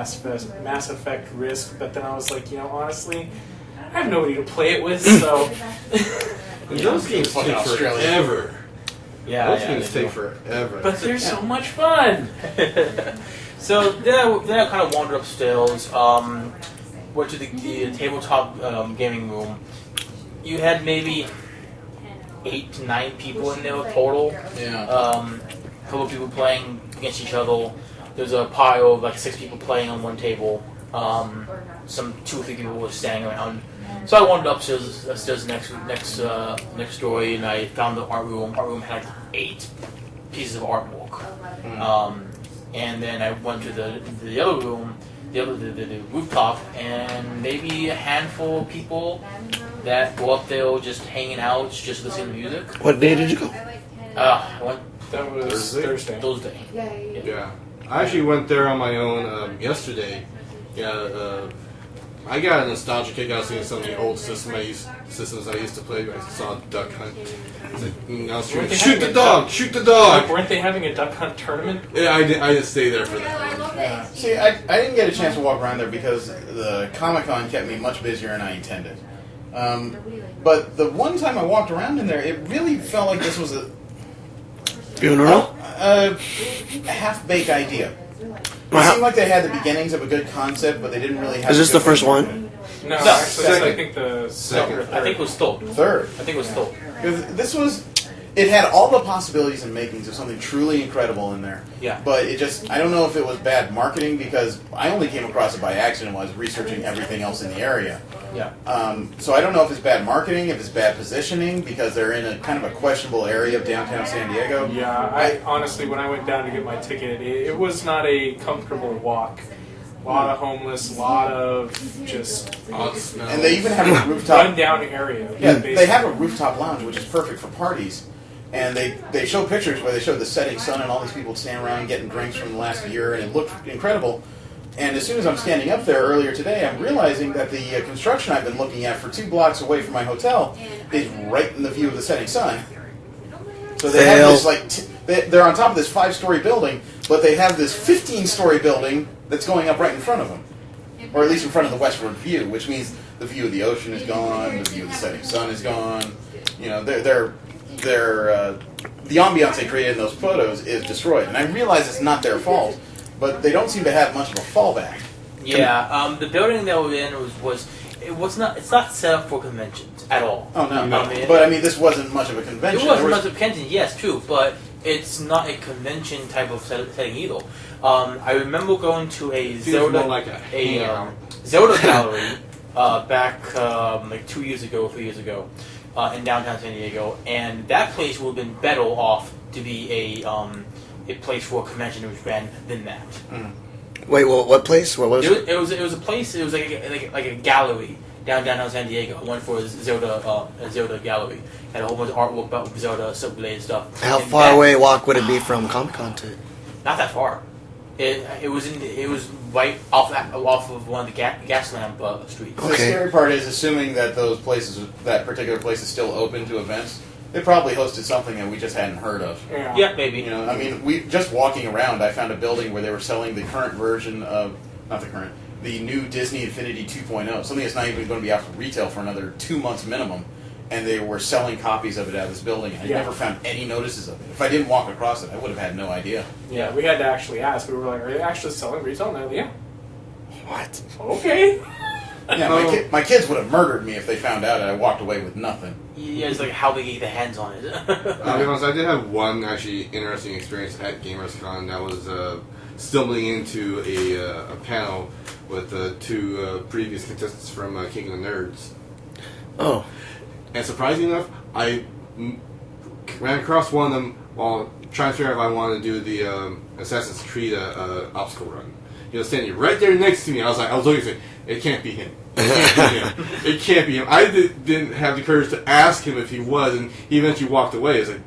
Mass Effect Risk, but then I was like, honestly, I have nobody to play it with, so. And those games Fucking take Australia. forever. Yeah, Those games take forever. But they're so much fun. So then I kind of wandered upstairs. Went to the tabletop gaming room. You had maybe 8 to 9 people in there total. Yeah. A couple of people playing against each other. There's a pile of like 6 people playing on one table. Some 2 or 3 people were standing around. So I wandered upstairs next story, and I found the art room. Art room had 8 pieces of artwork. And then I went to the other room, the rooftop, and maybe a handful of people that were up there just hanging out, just listening to music. What day did you go? I went That was Thursday. Thursday. Yeah. I actually went there on my own yesterday. Yeah, I got a nostalgia kick out of seeing some of the old systems I used to play. I saw Duck Hunt. It's like, I was screaming, shoot the dog! Shoot the dog! Weren't they having a duck hunt tournament? Yeah, I just stayed there for that one. See, I didn't get a chance to walk around there because the Comic-Con kept me much busier than I intended. But the one time I walked around in there, it really felt like this was Funeral? A half-baked idea. It seemed like they had the beginnings of a good concept, but they didn't really have. Is this a good the first one? No, actually, I think the second or third. I think it was Stolt. Third. I think it was Stolt. This was. It had all the possibilities and makings of something truly incredible in there. Yeah. But it just, I don't know if it was bad marketing because I only came across it by accident while I was researching everything else in the area. Yeah. So I don't know if it's bad marketing, if it's bad positioning, because they're in a kind of a questionable area of downtown San Diego. Yeah, I honestly, when I went down to get my ticket, it was not a comfortable walk. A lot of homeless, a lot of just And they even have a rooftop. run-down area. Yeah, basically. they have a rooftop lounge, which is perfect for parties. And they show pictures where they showed the setting sun and all these people standing around getting drinks from the last year, and it looked incredible. And as soon as I'm standing up there earlier today, I'm realizing that the construction I've been looking at for 2 blocks away from my hotel is right in the view of the setting sun. So they have this they're on top of this 5-story building, but they have this 15-story building that's going up right in front of them, or at least in front of the westward view, which means the view of the ocean is gone, the view of the setting sun is gone. You know, the ambiance they created in those photos is destroyed, and I realize it's not their fault, but they don't seem to have much of a fallback. Yeah, the building that we were in it's not set up for conventions at all. Oh no, I mean, but I mean, this wasn't much of a convention. It wasn't much of a convention, yes, true, but it's not a convention type of setting either. I remember going to a Zelda Zelda gallery back like 2 years ago, 3 years ago, in downtown San Diego, and that place would have been better off to be a place for a convention that was ran than that. Mm. Wait, what place? What was it? It was a place. It was like a gallery downtown San Diego. One for a Zelda gallery. Had a whole bunch of artwork about Zelda related stuff. How And far away a walk would it be from Comic Con to? Not that far. It was right off of one of the gas lamp streets. The scary part is assuming that that particular place is still open to events. They probably hosted something that we just hadn't heard of. Yeah, maybe. You know, I mean, we just walking around, I found a building where they were selling the current version of, the new Disney Infinity 2.0, something that's not even going to be out for retail for another 2 months minimum, and they were selling copies of it out of this building, and I never found any notices of it. If I didn't walk across it, I would have had no idea. Yeah, we had to actually ask. We were like, "Are they actually selling retail?" And they're like, "Yeah." What? Okay. Yeah, my kids would have murdered me if they found out and I walked away with nothing. Yeah, it's like how they get their hands on it. I'll be honest, I did have one actually interesting experience at GamersCon. That was stumbling into a panel with 2 previous contestants from King of the Nerds. Oh. And surprisingly enough, I ran across one of them while trying to figure out if I wanted to do the Assassin's Creed obstacle run. He was standing right there next to me. I was looking at him. It can't be him. It can't be him. It can't be him. I didn't have the courage to ask him if he was, and he eventually walked away. It's like,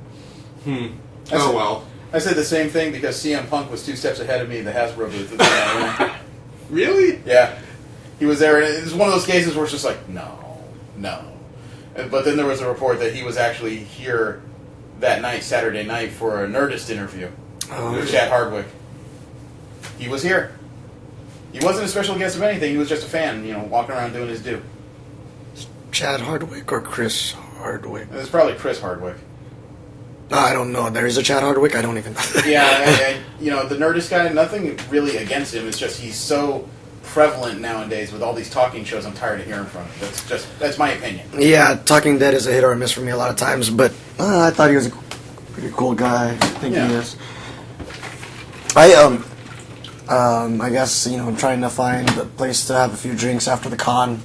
oh well. I said the same thing because CM Punk was 2 steps ahead of me in the Hasbro booth. Really? Yeah. He was there, and it was one of those cases where it's just like, no. But then there was a report that he was actually here that night, Saturday night, for a Nerdist interview with Chad Hardwick. He was here. He wasn't a special guest of anything. He was just a fan, walking around doing his due. Chad Hardwick or Chris Hardwick? It was probably Chris Hardwick. I don't know. There is a Chad Hardwick? I don't even know. Yeah, the Nerdist guy, nothing really against him. It's just he's so prevalent nowadays with all these talking shows. I'm tired of hearing from him. That's my opinion. Yeah, Talking Dead is a hit or a miss for me a lot of times, but I thought he was a pretty cool guy. I think he is. I guess, trying to find a place to have a few drinks after the con.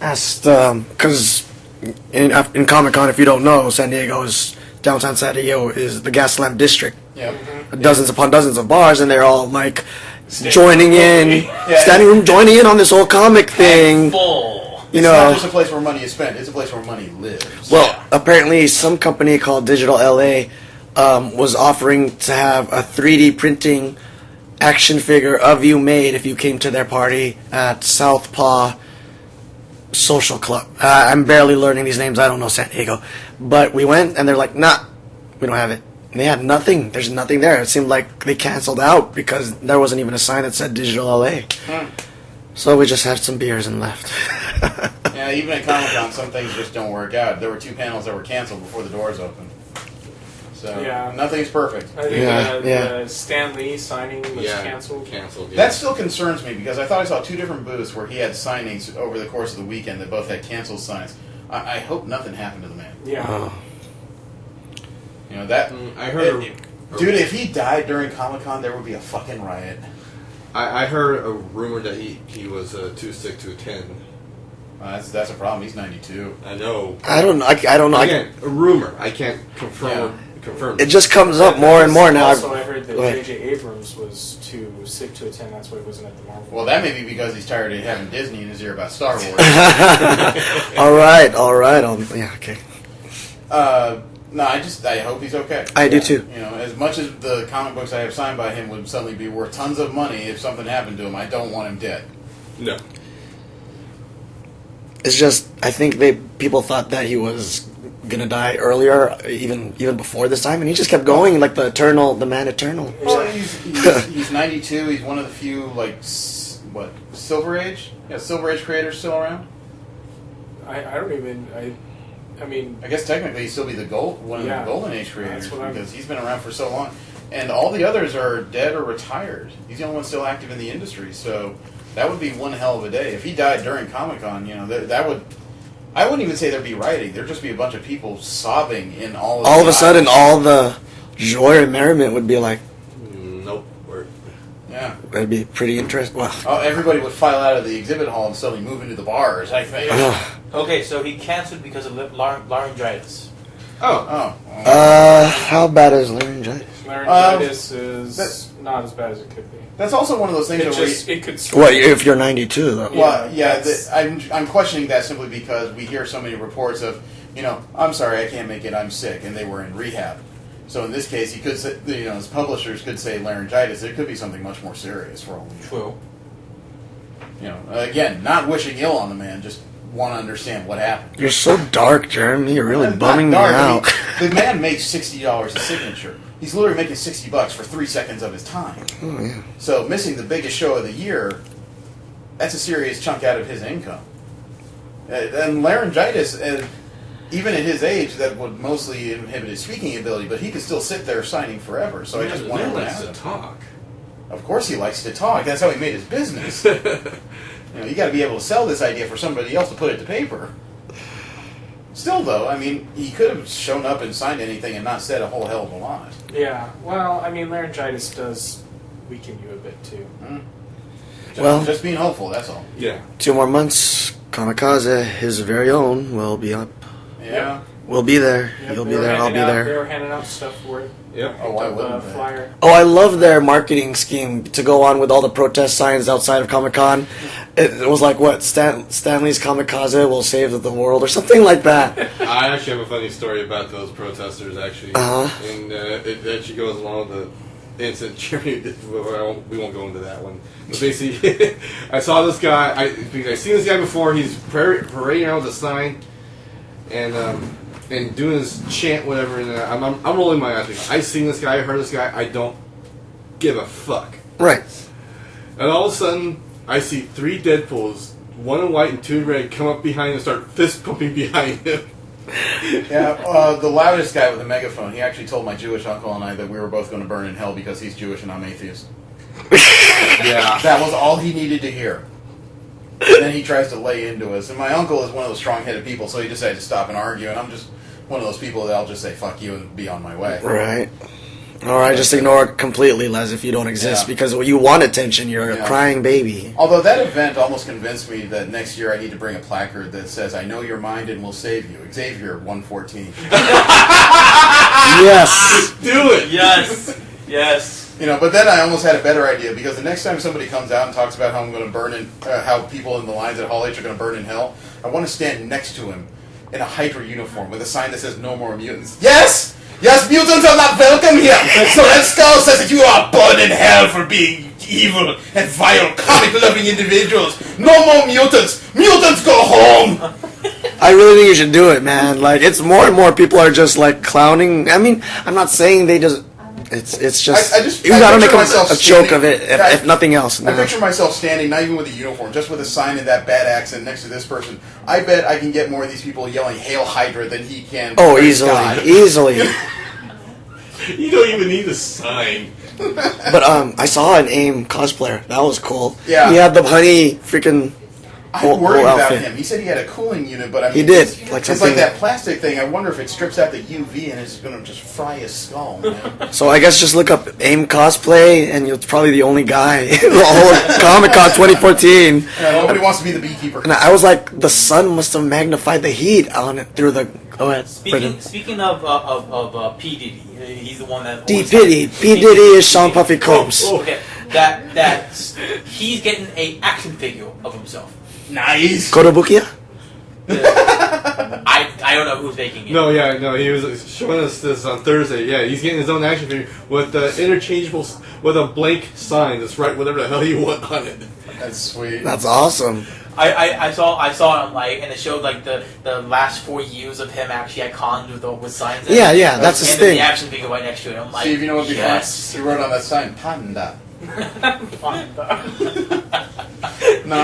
Asked, because in Comic-Con, if you don't know, downtown San Diego is the Gaslamp District. Yeah. Dozens upon dozens of bars, and they're all, joining in, standing room joining in on this whole comic thing. It's not just a place where money is spent, it's a place where money lives. Well, apparently some company called Digital LA was offering to have a 3D printing action figure of you made if you came to their party at Southpaw Social Club. I'm barely learning these names. I don't know San Diego. But we went, and they're like, nah, we don't have it. And they had nothing. There's nothing there. It seemed like they canceled out because there wasn't even a sign that said Digital LA. So we just had some beers and left. Yeah, even at Comic-Con, some things just don't work out. There were 2 panels that were canceled before the doors opened. So Yeah. nothing's perfect. I think the Stan Lee signing was canceled. Canceled. Yeah. That still concerns me because I thought I saw 2 different booths where he had signings over the course of the weekend that both had canceled signs. I hope nothing happened to the man. Yeah. You know that. I heard. Dude, if he died during Comic-Con, there would be a fucking riot. I heard a rumor that he was too sick to attend. That's a problem. He's 92. I know. I don't know. I don't know. Again, a rumor. I can't confirm. It just comes up more and more now. Also, I heard that J.J. Abrams was too sick to attend. That's why he wasn't at the Marvel. Well, that may be because he's tired of having Disney in his ear about Star Wars. all right. Yeah, okay. No, I hope he's okay. I do too. You know, as much as the comic books I have signed by him would suddenly be worth tons of money if something happened to him, I don't want him dead. No. It's just I think people thought that he was gonna die earlier, even before this time, and he just kept going like the man eternal. Well, he's 92. He's one of the few Silver Age? Yeah, Silver Age creators still around. I mean, I guess technically he'd still be one of the Golden Age creators because he's been around for so long, and all the others are dead or retired. He's the only one still active in the industry, so that would be one hell of a day if he died during Comic-Con. You know, that would. I wouldn't even say there'd be rioting. There'd just be a bunch of people sobbing in all of a sudden, all the joy and merriment would be like, nope. Yeah. That'd be pretty interesting. Well, everybody would file out of the exhibit hall and suddenly move into the bars. I think. Okay, so he canceled because of laryngitis. How bad is laryngitis? Laryngitis is not as bad as it could be. That's also one of those things it could. Well, if you're 92, though. Well, I'm questioning that simply because we hear so many reports of, I'm sorry, I can't make it, I'm sick, and they were in rehab. So in this case, he could say, his publishers could say laryngitis. It could be something much more serious for all we know. True. Again, not wishing ill on the man, just want to understand what happened. You're so dark, Jeremy. You're really bumming me out. The man makes $60 a signature. He's literally making $60 for 3 seconds of his time. Oh, yeah. So missing the biggest show of the year, that's a serious chunk out of his income. And laryngitis, even at his age, that would mostly inhibit his speaking ability, but he could still sit there signing forever. So I just wonder what happened. To talk. Of course he likes to talk. That's how he made his business. You got to be able to sell this idea for somebody else to put it to paper. Still, though, I mean, he could have shown up and signed anything and not said a whole hell of a lot. Yeah, well, I mean, laryngitis does weaken you a bit, too. Just being hopeful, that's all. Yeah. 2 more months, Kamikaze, his very own, will be up. Yeah. We'll be there. Yep, You'll be there. I'll be there. They were handing out stuff for it. Yep. Oh, why wouldn't they? Flyer. Oh, I love their marketing scheme to go on with all the protest signs outside of Comic-Con. It was like, what, Stanley's Kamikaze will save the world or something like that. I actually have a funny story about those protesters, actually. Uh-huh. And it actually goes along with the incident Jeremy did. We won't go into that one. But basically, I saw this guy. Because I seen this guy before. He's parading around with a sign. And doing this chant, whatever, and I'm rolling my eyes. Because I seen this guy, I heard this guy, I don't give a fuck. Right. And all of a sudden, I see 3 Deadpools, 1 in white and 2 in red, come up behind him and start fist pumping behind him. Yeah, the loudest guy with the megaphone, he actually told my Jewish uncle and I that we were both going to burn in hell because he's Jewish and I'm atheist. Yeah. That was all he needed to hear. And then he tries to lay into us. And my uncle is one of those strong-headed people, so he decided to stop and argue, and I'm just one of those people that I'll just say, fuck you, and be on my way. Right. All right, just ignore it completely, Les, if you don't exist, because you want attention. You're a crying baby. Although that event almost convinced me that next year I need to bring a placard that says, I know your mind and will save you. Xavier 114. Yes. Do it! Yes. Yes. But then I almost had a better idea, because the next time somebody comes out and talks about how I'm going to burn in, how people in the lines at Hall H are going to burn in hell, I want to stand next to him in a Hydra uniform with a sign that says no more mutants. Yes! Yes, mutants are not welcome here! So Red Skull says that you are burned in hell for being evil and vile, comic-loving individuals. No more mutants! Mutants go home! I really think you should do it, man. Like, it's more and more people are just, like, clowning. I mean, I'm not saying they just... It's just you gotta make a joke of it, if nothing else. I picture myself standing, not even with a uniform, just with a sign in that bad accent next to this person. I bet I can get more of these people yelling "Hail Hydra" than he can. Oh, easily. You don't even need a sign. But I saw an AIM cosplayer. That was cool. Yeah. He had the honey freaking. I'm worried whole about outfit. him. He said he had a cooling unit, but I mean, He did. It's Like like something. that plastic thing. I wonder if it strips out the UV and it's going to just fry his skull. Man. So I guess just look up AIM cosplay, and you're probably the only guy in the whole Comic-Con 2014. Nobody wants to be the beekeeper. And I was like, the sun must have magnified the heat on it through the. Go ahead. Speaking of P Diddy, he's the one that. D always Diddy. has- P Diddy is Sean Puffy Combs. Okay, that he's getting a action figure of himself. Nice. Kotobukiya? I don't know who's making it. No, he was showing us this on Thursday. Yeah, he's getting his own action figure with interchangeable, with a blank sign that's right whatever the hell you want on it. That's sweet. That's awesome. I saw it on like, and it showed like the last 4 years of him actually at cons with signs. Yeah, that's his and then thing. the action figure right next to it. I'm like, See if you know what before. yes. He wrote on that sign, Panda. No,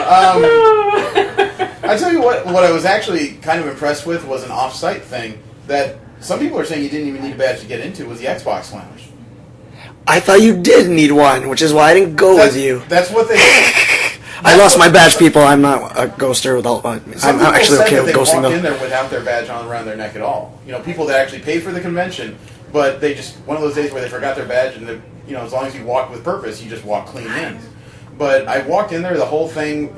I tell you what I was actually kind of impressed with was an off-site thing that some people are saying you didn't even need a badge to get into was the Xbox Lounge. I thought you did need one, which is why I didn't go with you. That's what they. I lost my badge, people. I'm not a ghoster without. I'm Some people actually said okay that with they ghosting walked though. in there without their badge on around their neck at all. You know, people that actually paid for the convention, but they just one of those days where they forgot their badge, and as long as you walk with purpose, you just walk clean in. But I walked in there, the whole thing,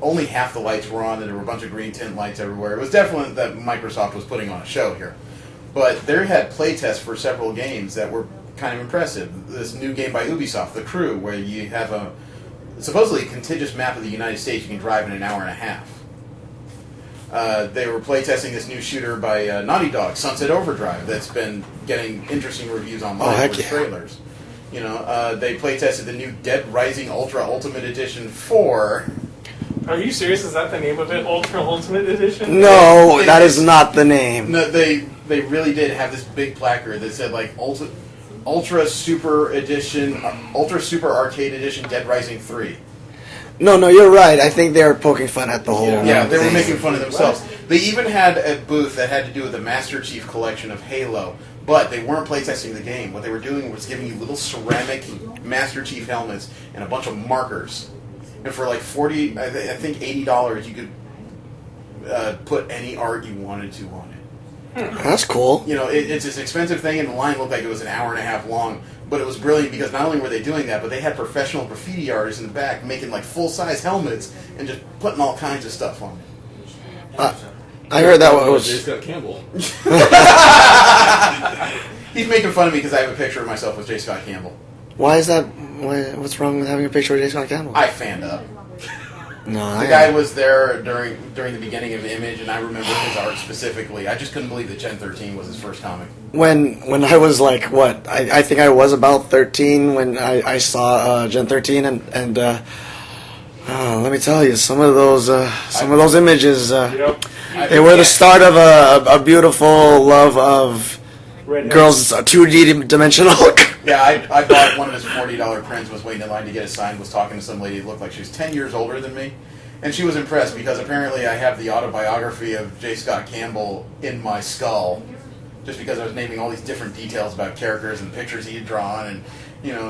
only half the lights were on, and there were a bunch of green tint lights everywhere. It was definitely that Microsoft was putting on a show here. But they had playtests for several games that were kind of impressive. This new game by Ubisoft, The Crew, where you have a supposedly contiguous map of the United States you can drive in an hour and a half. They were playtesting this new shooter by Naughty Dog, Sunset Overdrive, that's been getting interesting reviews online heck with yeah. trailers. They playtested the new Dead Rising Ultra Ultimate Edition 4. Are you serious? Is that the name of it? Ultra Ultimate Edition? No, that is not the name. No, they really did have this big placard that said like Ultra Super Edition, Ultra Super Arcade Edition, Dead Rising 3. No, you're right. I think they were poking fun at the whole. Yeah, they were thing. making fun of themselves. They even had a booth that had to do with the Master Chief collection of Halo, but they weren't playtesting the game. What they were doing was giving you little ceramic Master Chief helmets and a bunch of markers. And for like $40, I think $80, you could put any art you wanted to on it. That's cool. It's this expensive thing, and the line looked like it was an hour and a half long. But it was brilliant because not only were they doing that, but they had professional graffiti artists in the back making like full-size helmets and just putting all kinds of stuff on it. I heard that one J. was. Scott Campbell. He's making fun of me because I have a picture of myself with J. Scott Campbell. Why is that? What's wrong with having a picture of J. Scott Campbell? I fanned up. No, The guy was there during the beginning of Image, and I remember his art specifically. I just couldn't believe that Gen 13 was his first comic. When I was like what I think I was about 13 when I saw Gen 13 and let me tell you some of those images Yep. they were the start of a beautiful love of Red girls 2D dimensional. Yeah, I bought one of his $40 prints, was waiting in line to get it signed, was talking to some lady who looked like she was 10 years older than me. And she was impressed because apparently I have the autobiography of J. Scott Campbell in my skull, just because I was naming all these different details about characters and pictures he had drawn. And,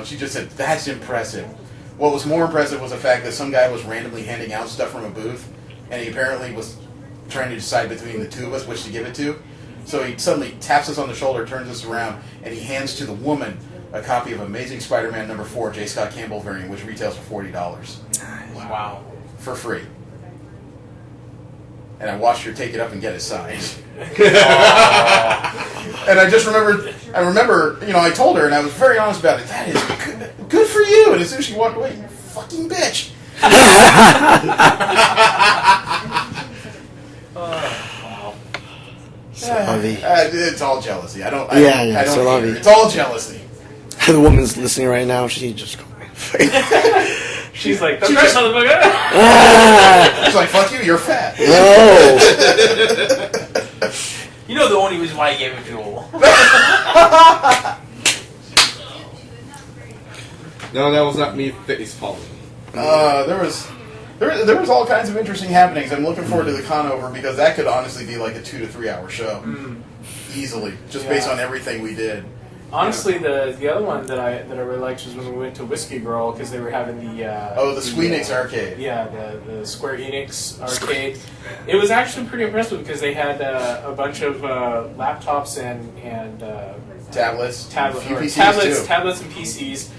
she just said, that's impressive. What was more impressive was the fact that some guy was randomly handing out stuff from a booth, and he apparently was trying to decide between the two of us which to give it to. So he suddenly taps us on the shoulder, turns us around, and he hands to the woman a copy of Amazing Spider-Man number 4, J. Scott Campbell variant, which retails for $40. Wow. For free. And I watched her take it up and get it signed. And I just remember, I told her, and I was very honest about it, that is good for you. And as soon as she walked away, you fucking bitch. Lovey. It's all jealousy. I don't So hate her. lovey. It's all jealousy. The woman's listening right now. She just called me. She's like, that's right, motherfucker. She's like, fuck you, you're fat. No. You know the only reason why I gave it to her. No, that was not me face palming. There was all kinds of interesting happenings. I'm looking forward to the con over because that could honestly be like a 2 to 3 hour show. Easily. Just based on everything we did. Honestly, the other one that I really liked was when we went to Whiskey Girl because they were having the the Squeenix arcade. Yeah, the Square Enix arcade. It was actually pretty impressive because they had a bunch of laptops and Tablets. tablets a few PCs too. tablets and PCs.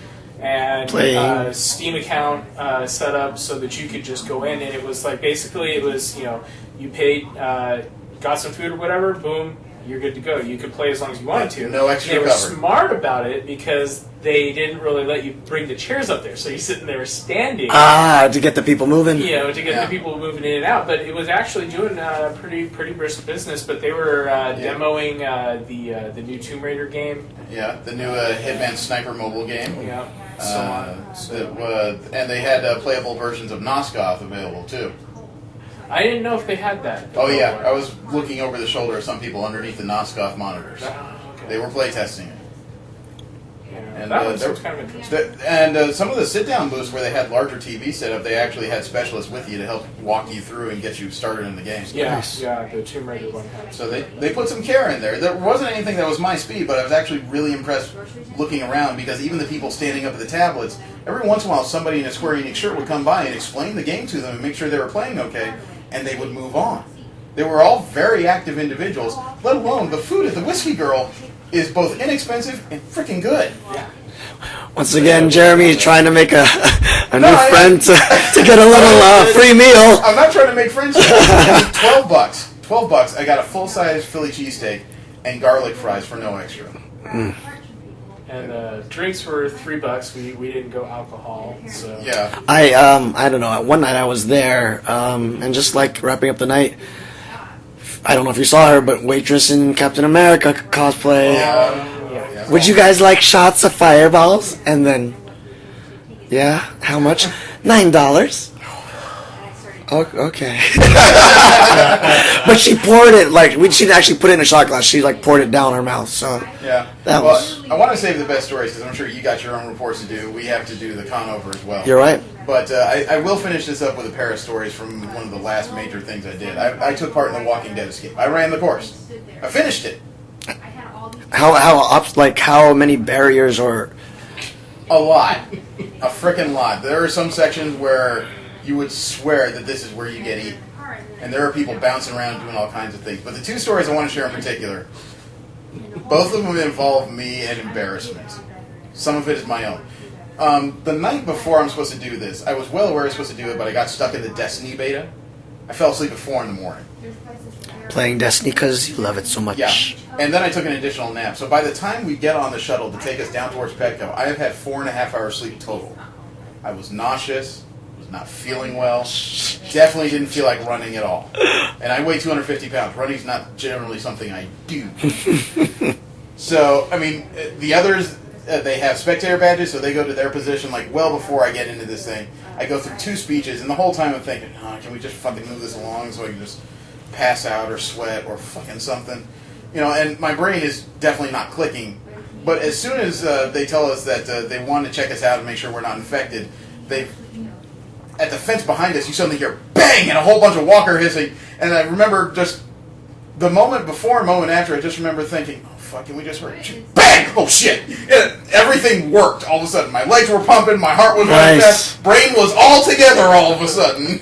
And Steam account set up so that you could just go in, and it was like basically it was you paid, got some food or whatever, boom, you're good to go. You could play as long as you wanted to. No extra They were cover. smart about it because they didn't really let you bring the chairs up there, so you're sitting there standing. To get the people moving. To get the people moving in and out, but it was actually doing pretty brisk business. But they were demoing the new Tomb Raider game. Yeah, the new Hitman Sniper mobile game. Yeah, so on. And they had playable versions of Nosgoth available too. I didn't know if they had that. Oh yeah, I was looking over the shoulder of some people underneath the Nosgoth monitors. Okay. They were playtesting it. Yeah, And, that one there- was kind of interesting. Some of the sit-down booths where they had larger TV set up, they actually had specialists with you to help walk you through and get you started in the game. Yeah, the Tomb Raider one had. So they put some care in there. There wasn't anything that was my speed, but I was actually really impressed looking around because even the people standing up at the tablets, every once in a while somebody in a Square Enix shirt would come by and explain the game to them and make sure they were playing okay, and they would move on. They were all very active individuals, let alone the food at the Whiskey Girl is both inexpensive and freaking good. Once again, Jeremy is trying to make a new friend to get a little free meal. I'm not trying to make friends. $12. $12. I got a full-size Philly cheesesteak and garlic fries for no extra. And drinks were $3. We didn't go alcohol, so Yeah. I don't know. One night I was there, and just like wrapping up the night. I don't know if you saw her, but waitress in Captain America cosplay. Yeah. Would you guys like shots of fireballs? And then, yeah, how much? $9. Okay. But she poured it she didn't actually put it in a shot glass. She poured it down her mouth. So Yeah. That was- I want to save the best stories because I'm sure you got your own reports to do. We have to do the con over as well. you're right. But I will finish this up with a pair of stories from one of the last major things I did. I took part in the Walking Dead escape. I ran the course. I finished it. How many barriers or A lot. A frickin' lot. There are some sections where you would swear that this is where you get eaten. And there are people bouncing around doing all kinds of things. But the two stories I want to share in particular, both of them involve me and embarrassment. Some of it is my own. The night before I'm supposed to do this, I was well aware I was supposed to do it, but I got stuck in the Destiny beta. I fell asleep at 4 in the morning. playing Destiny because you love it so much? Yeah. And then I took an additional nap. So by the time we get on the shuttle to take us down towards Petco, I have had 4.5 hours sleep total. I was nauseous, was not feeling well, definitely didn't feel like running at all. And I weigh 250 pounds. Running's not generally something I do. So, I mean, the others, they have spectator badges, so they go to their position well before I get into this thing. I go through 2 speeches, and the whole time I'm thinking, can we just fucking move this along so I can just pass out or sweat or fucking something? And my brain is definitely not clicking. But as soon as they tell us that they want to check us out and make sure we're not infected, at the fence behind us, you suddenly hear bang and a whole bunch of walker hissing. And I remember just the moment before and moment after, I just remember thinking, oh, fuck, can we just hurry? Bang! Oh, shit! Everything worked all of a sudden. My legs were pumping, my heart was running fast, brain was all together all of a sudden.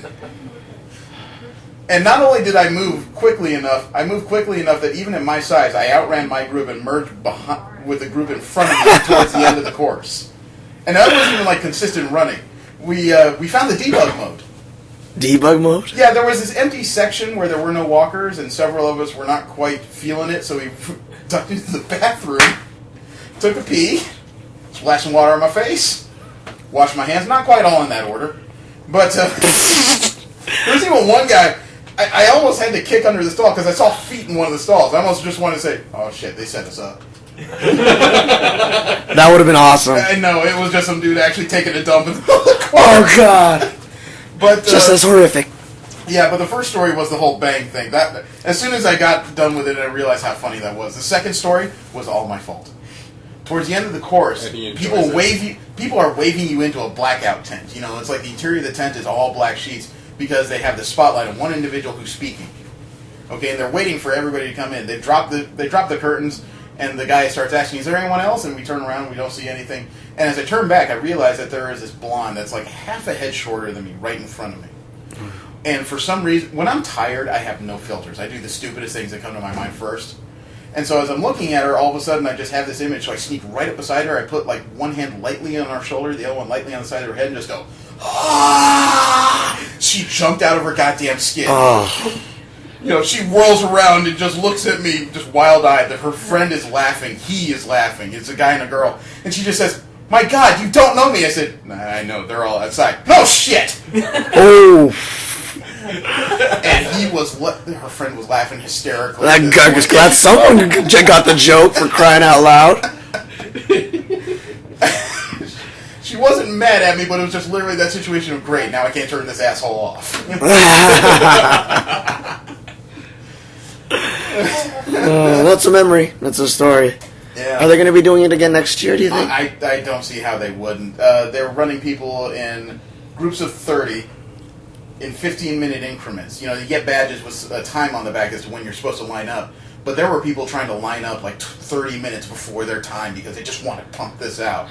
And not only did I move quickly enough that even at my size, I outran my group and merged with the group in front of me towards the end of the course. And that wasn't even consistent running. We found the debug mode. Debug mode? Yeah, there was this empty section where there were no walkers, and several of us were not quite feeling it, so we ducked into the bathroom, took a pee, splashed some water on my face, washed my hands, not quite all in that order, but there was even one guy, I almost had to kick under the stall because I saw feet in one of the stalls. I almost just wanted to say, oh shit, they set us up. That would have been awesome. I know, it was just some dude actually taking a dump in the corner. Oh god. But, just as horrific. Yeah, but the first story was the whole bang thing. As soon as I got done with it, I realized how funny that was. The second story was all my fault. Towards the end of the course, people are waving you into a blackout tent. It's like the interior of the tent is all black sheets because they have the spotlight on one individual who's speaking. Okay, and they're waiting for everybody to come in. They drop the curtains, And the guy starts asking, is there anyone else? And we turn around and we don't see anything. And as I turn back, I realize that there is this blonde that's like half a head shorter than me right in front of me. And for some reason, when I'm tired, I have no filters. I do the stupidest things that come to my mind first. And so as I'm looking at her, all of a sudden I just have this image. So I sneak right up beside her. I put like one hand lightly on her shoulder, the other one lightly on the side of her head, and just go, ah! She jumped out of her goddamn skin. Oh. You know, she whirls around and just looks at me, just wild-eyed. That her friend is laughing. He is laughing. It's a guy and a girl. And she just says, my God, you don't know me. I said, nah, I know. They're all outside. No shit! Oh. And he was, her friend was laughing hysterically. That guy was glad someone got the joke, for crying out loud. She wasn't mad at me, but it was just literally that situation of, great, now I can't turn this asshole off. That's a memory. That's a story. Yeah. Are they going to be doing it again next year, do you think? I don't see how they wouldn't. They're running people in groups of 30 in 15-minute increments. You know, you get badges with a time on the back as to when you're supposed to line up. But there were people trying to line up like 30 minutes before their time because they just want to pump this out.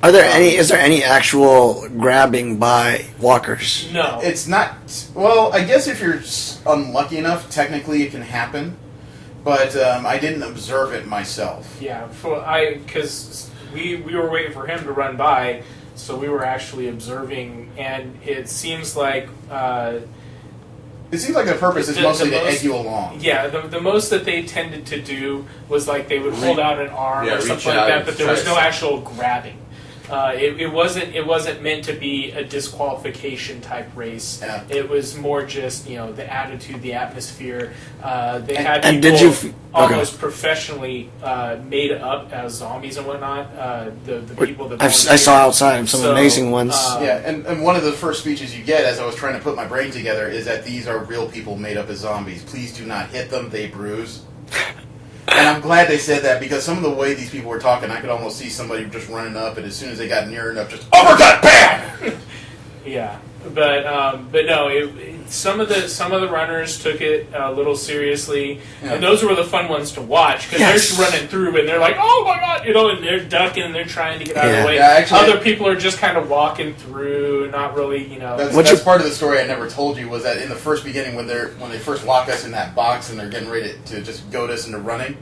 Are there is there any actual grabbing by walkers? No. It's not... Well, I guess if you're unlucky enough, technically it can happen. But I didn't observe it myself. Yeah, because we were waiting for him to run by, so we were actually observing, and it seems like... It seems like the purpose is mostly to egg you along. Yeah, the most that they tended to do was like they would hold out an arm or something like that, but there was no actual grabbing. It wasn't meant to be a disqualification type race. Yeah. It was more just the attitude, the atmosphere. They had people almost professionally made up as zombies and whatnot. The people that I saw outside some amazing ones. Yeah, and one of the first speeches you get as I was trying to put my brain together is that these are real people made up as zombies. Please do not hit them; they bruise. And I'm glad they said that because some of the way these people were talking, I could almost see somebody just running up, and as soon as they got near enough, just uppercut, bam! Yeah, but no, some of the runners took it a little seriously, and those were the fun ones to watch because they're just running through and they're like, oh my God, and they're ducking and they're trying to get out of the way. Yeah, actually, other people are just kind of walking through, not really, That's part of the story I never told you was that in the first beginning when they first lock us in that box and they're getting ready to just goad us into running,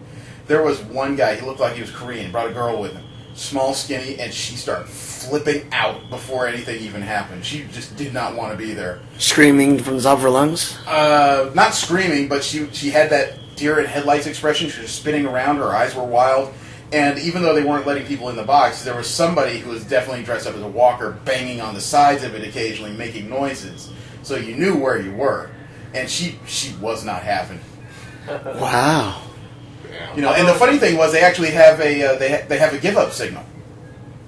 there was one guy, he looked like he was Korean, brought a girl with him, small, skinny, and she started flipping out before anything even happened. She just did not want to be there. Screaming from the top of her lungs? Not screaming, but she had that deer in headlights expression. She was spinning around, her eyes were wild, and even though they weren't letting people in the box, there was somebody who was definitely dressed up as a walker banging on the sides of it occasionally, making noises, so you knew where you were. And she was not having it. Wow. And the funny thing was they actually have they have a give up signal.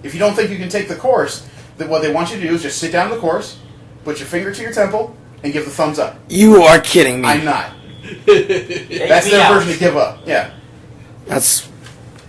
If you don't think you can take the course, then what they want you to do is just sit down on the course, put your finger to your temple, and give the thumbs up. You are kidding me. I'm not. That's their version of give up. Yeah. That's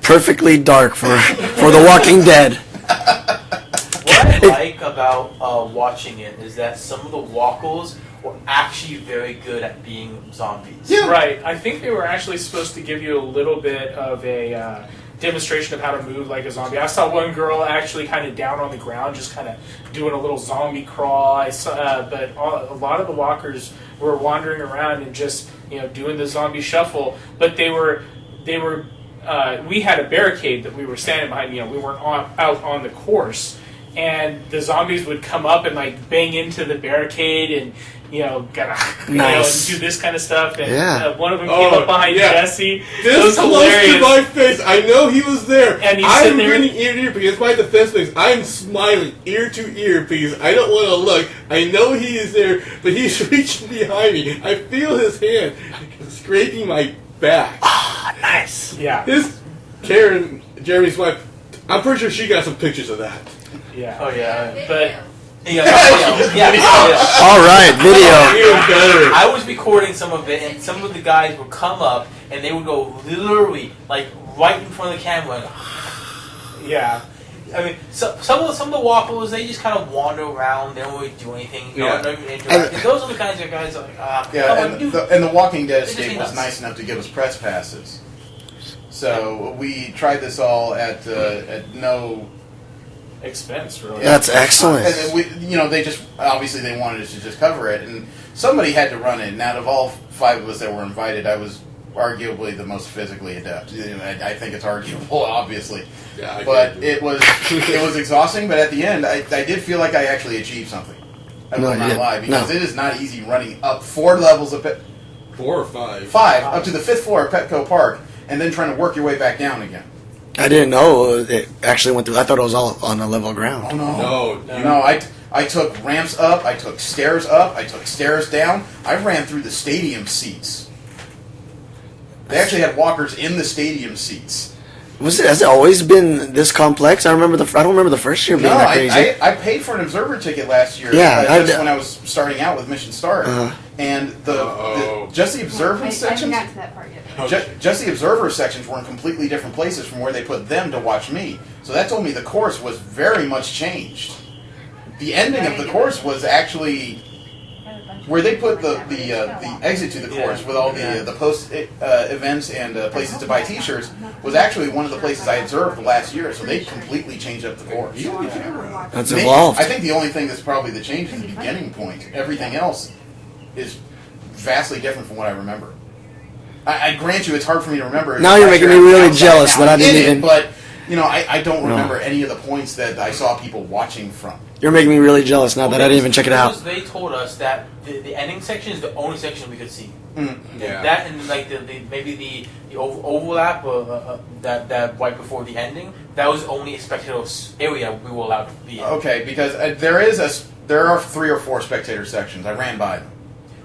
perfectly dark for The Walking Dead. What I like about watching it is that some of the walkers were actually very good at being zombies. Yeah. Right. I think they were actually supposed to give you a little bit of a demonstration of how to move like a zombie. I saw one girl actually kind of down on the ground, just kind of doing a little zombie crawl. But a lot of the walkers were wandering around and just doing the zombie shuffle. But they were. We had a barricade that we were standing behind. We weren't out on the course, and the zombies would come up and like bang into the barricade and. Nice. And do this kind of stuff. And one of them came up behind Jesse. This close to my face. I know he was there. And I'm grinning ear to ear because my defense things. I'm smiling ear to ear because I don't want to look. I know he is there, but he's reaching behind me. I feel his hand scraping my back. Ah, nice. Yeah. Karen, Jeremy's wife, I'm pretty sure she got some pictures of that. Yeah. Oh, yeah. But... Yeah. All right, video. I was recording some of it, and some of the guys would come up, and they would go literally, like, right in front of the camera. Yeah. I mean, some of the walkers, they just kind of wander around. They don't really do anything. They don't even interact. And those are the kinds of guys that are like, and the Walking Dead estate was nice enough to give us press passes. So we tried this all at no Expense, really. That's excellent. And then they just obviously they wanted us to just cover it, and somebody had to run it. And out of all 5 of us that were invited, I was arguably the most physically adept. I think it's arguable, obviously, but it was exhausting. But at the end, I did feel like I actually achieved something. I will not lie, because it is not easy running up 4 levels of 4 or 5. 5 up to the 5th floor of Petco Park, and then trying to work your way back down again. I didn't know it actually went through. I thought it was all on a level ground. Oh no! I took ramps up. I took stairs up. I took stairs down. I ran through the stadium seats. They actually had walkers in the stadium seats. Has it always been this complex? I don't remember the first year being that crazy. I paid for an observer ticket last year. Yeah, just when I was starting out with Mission Start, and just the observer sections. I haven't got to that part yet. Just the observer sections were in completely different places from where they put them to watch me. So that told me the course was very much changed. The ending of the course was actually where they put the exit to the course with all the post events and places to buy T-shirts was actually one of the places I observed last year. So they completely changed up the course. That's evolved. I think the only thing that's probably the change is the beginning point. Everything else is vastly different from what I remember. I grant you, it's hard for me to remember. Now you're making me really jealous that I didn't even. But I don't remember any of the points that I saw people watching from. You're making me really jealous now that I didn't even check it out. They told us that the ending section is the only section we could see. Yeah. That and like maybe the overlap that right before the ending. That was the only spectator area we were allowed to be in. Okay, because there are 3 or 4 spectator sections. I ran by them.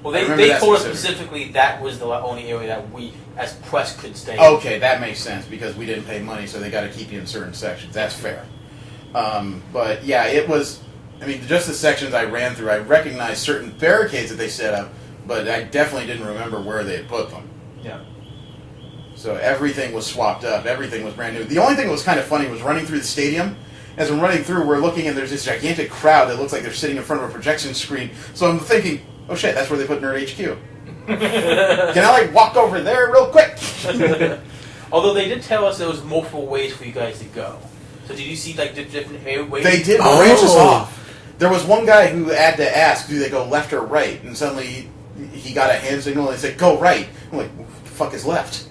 Well, they told us specifically that was the only area that we, as press, could stay in. Okay, that makes sense, because we didn't pay money, so they got to keep you in certain sections. That's fair. But, yeah, it was... I mean, just the sections I ran through, I recognized certain barricades that they set up, but I definitely didn't remember where they had put them. Yeah. So everything was swapped up. Everything was brand new. The only thing that was kind of funny was running through the stadium. As I'm running through, we're looking, and there's this gigantic crowd that looks like they're sitting in front of a projection screen. So I'm thinking... oh shit, that's where they put Nerd HQ. Can I walk over there real quick? Although they did tell us there was multiple ways for you guys to go. So did you see different ways? They did branch us off. There was one guy who had to ask, do they go left or right? And suddenly he got a hand signal and they said, go right. I'm like, what the fuck is left?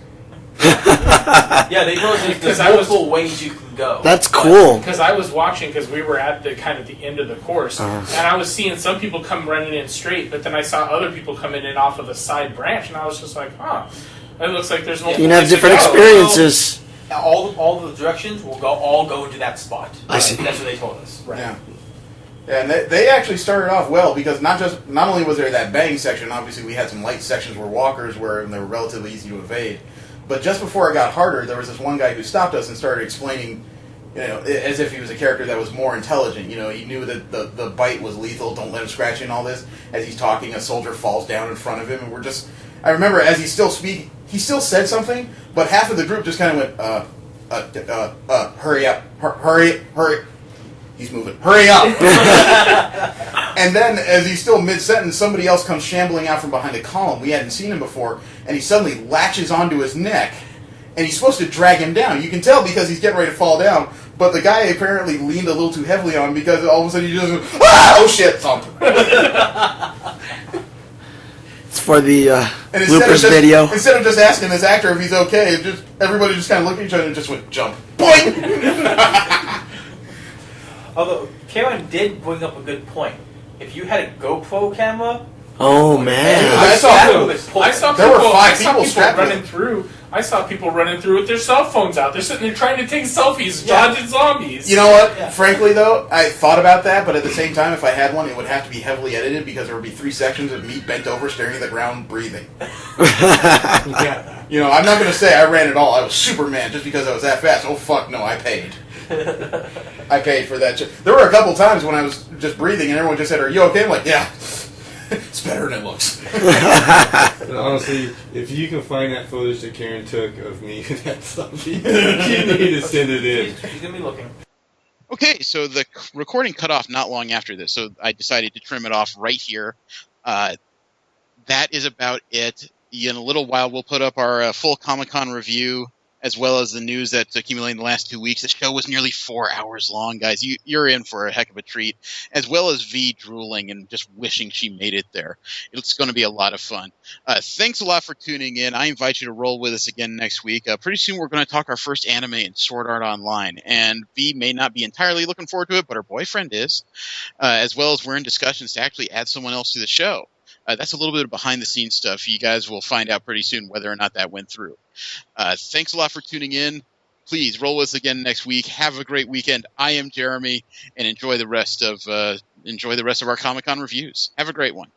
Yeah, they told us there's multiple ways you can go. That's cool. Because I was watching, because we were at the kind of the end of the course, and I was seeing some people come running in straight, but then I saw other people coming in off of a side branch, and I was just like, it looks like there's multiple. You can have different experiences. All the directions will all go into that spot. I see. That's what they told us. Right. Yeah. And they actually started off well, because not only was there that bang section, obviously we had some light sections where walkers were, and they were relatively easy to evade. But just before it got harder, there was this one guy who stopped us and started explaining, as if he was a character that was more intelligent. He knew that the bite was lethal, don't let him scratch you and all this. As he's talking, a soldier falls down in front of him, and I remember as he's still speaking, he still said something, but half of the group just kind of went, hurry up, hurry. He's moving. Hurry up! And then, as he's still mid-sentence, somebody else comes shambling out from behind a column. We hadn't seen him before, and he suddenly latches onto his neck, and he's supposed to drag him down. You can tell because he's getting ready to fall down, but the guy apparently leaned a little too heavily on him, because all of a sudden he just goes, oh shit, thump. It's for the And bloopers video. Instead of just asking this actor if he's okay, everybody just kind of looked at each other and just went, jump. Boing! Although, Karen did bring up a good point. If you had a GoPro camera... oh, man. I saw There were 5 people strapped running through. I saw people running through with their cell phones out. They're sitting there trying to take selfies, dodging zombies. You know what? Yeah. Frankly, though, I thought about that, but at the same time, if I had one, it would have to be heavily edited, because there would be 3 sections of me bent over, staring at the ground, breathing. Yeah. I'm not going to say I ran it all. I was Superman just because I was that fast. Oh, fuck, no, I paid. I paid for that. There were a couple times when I was just breathing, and everyone just said, are you okay? I'm like, yeah. It's better than it looks. And honestly, if you can find that footage that Karen took of me and that stuff, you need to send it in. She's going to be looking. Okay, so the recording cut off not long after this, so I decided to trim it off right here. That is about it. In a little while, we'll put up our full Comic-Con review as well as the news that's accumulating the last 2 weeks. The show was nearly 4 hours long, guys. You're in for a heck of a treat, as well as V drooling and just wishing she made it there. It's going to be a lot of fun. Thanks a lot for tuning in. I invite you to roll with us again next week. Pretty soon we're going to talk our first anime in Sword Art Online, and V may not be entirely looking forward to it, but her boyfriend is, as well as we're in discussions to actually add someone else to the show. That's a little bit of behind-the-scenes stuff. You guys will find out pretty soon whether or not that went through. Thanks a lot for tuning in. Please roll with us again next week. Have a great weekend. I am Jeremy, and enjoy the rest of our Comic-Con reviews. Have a great one.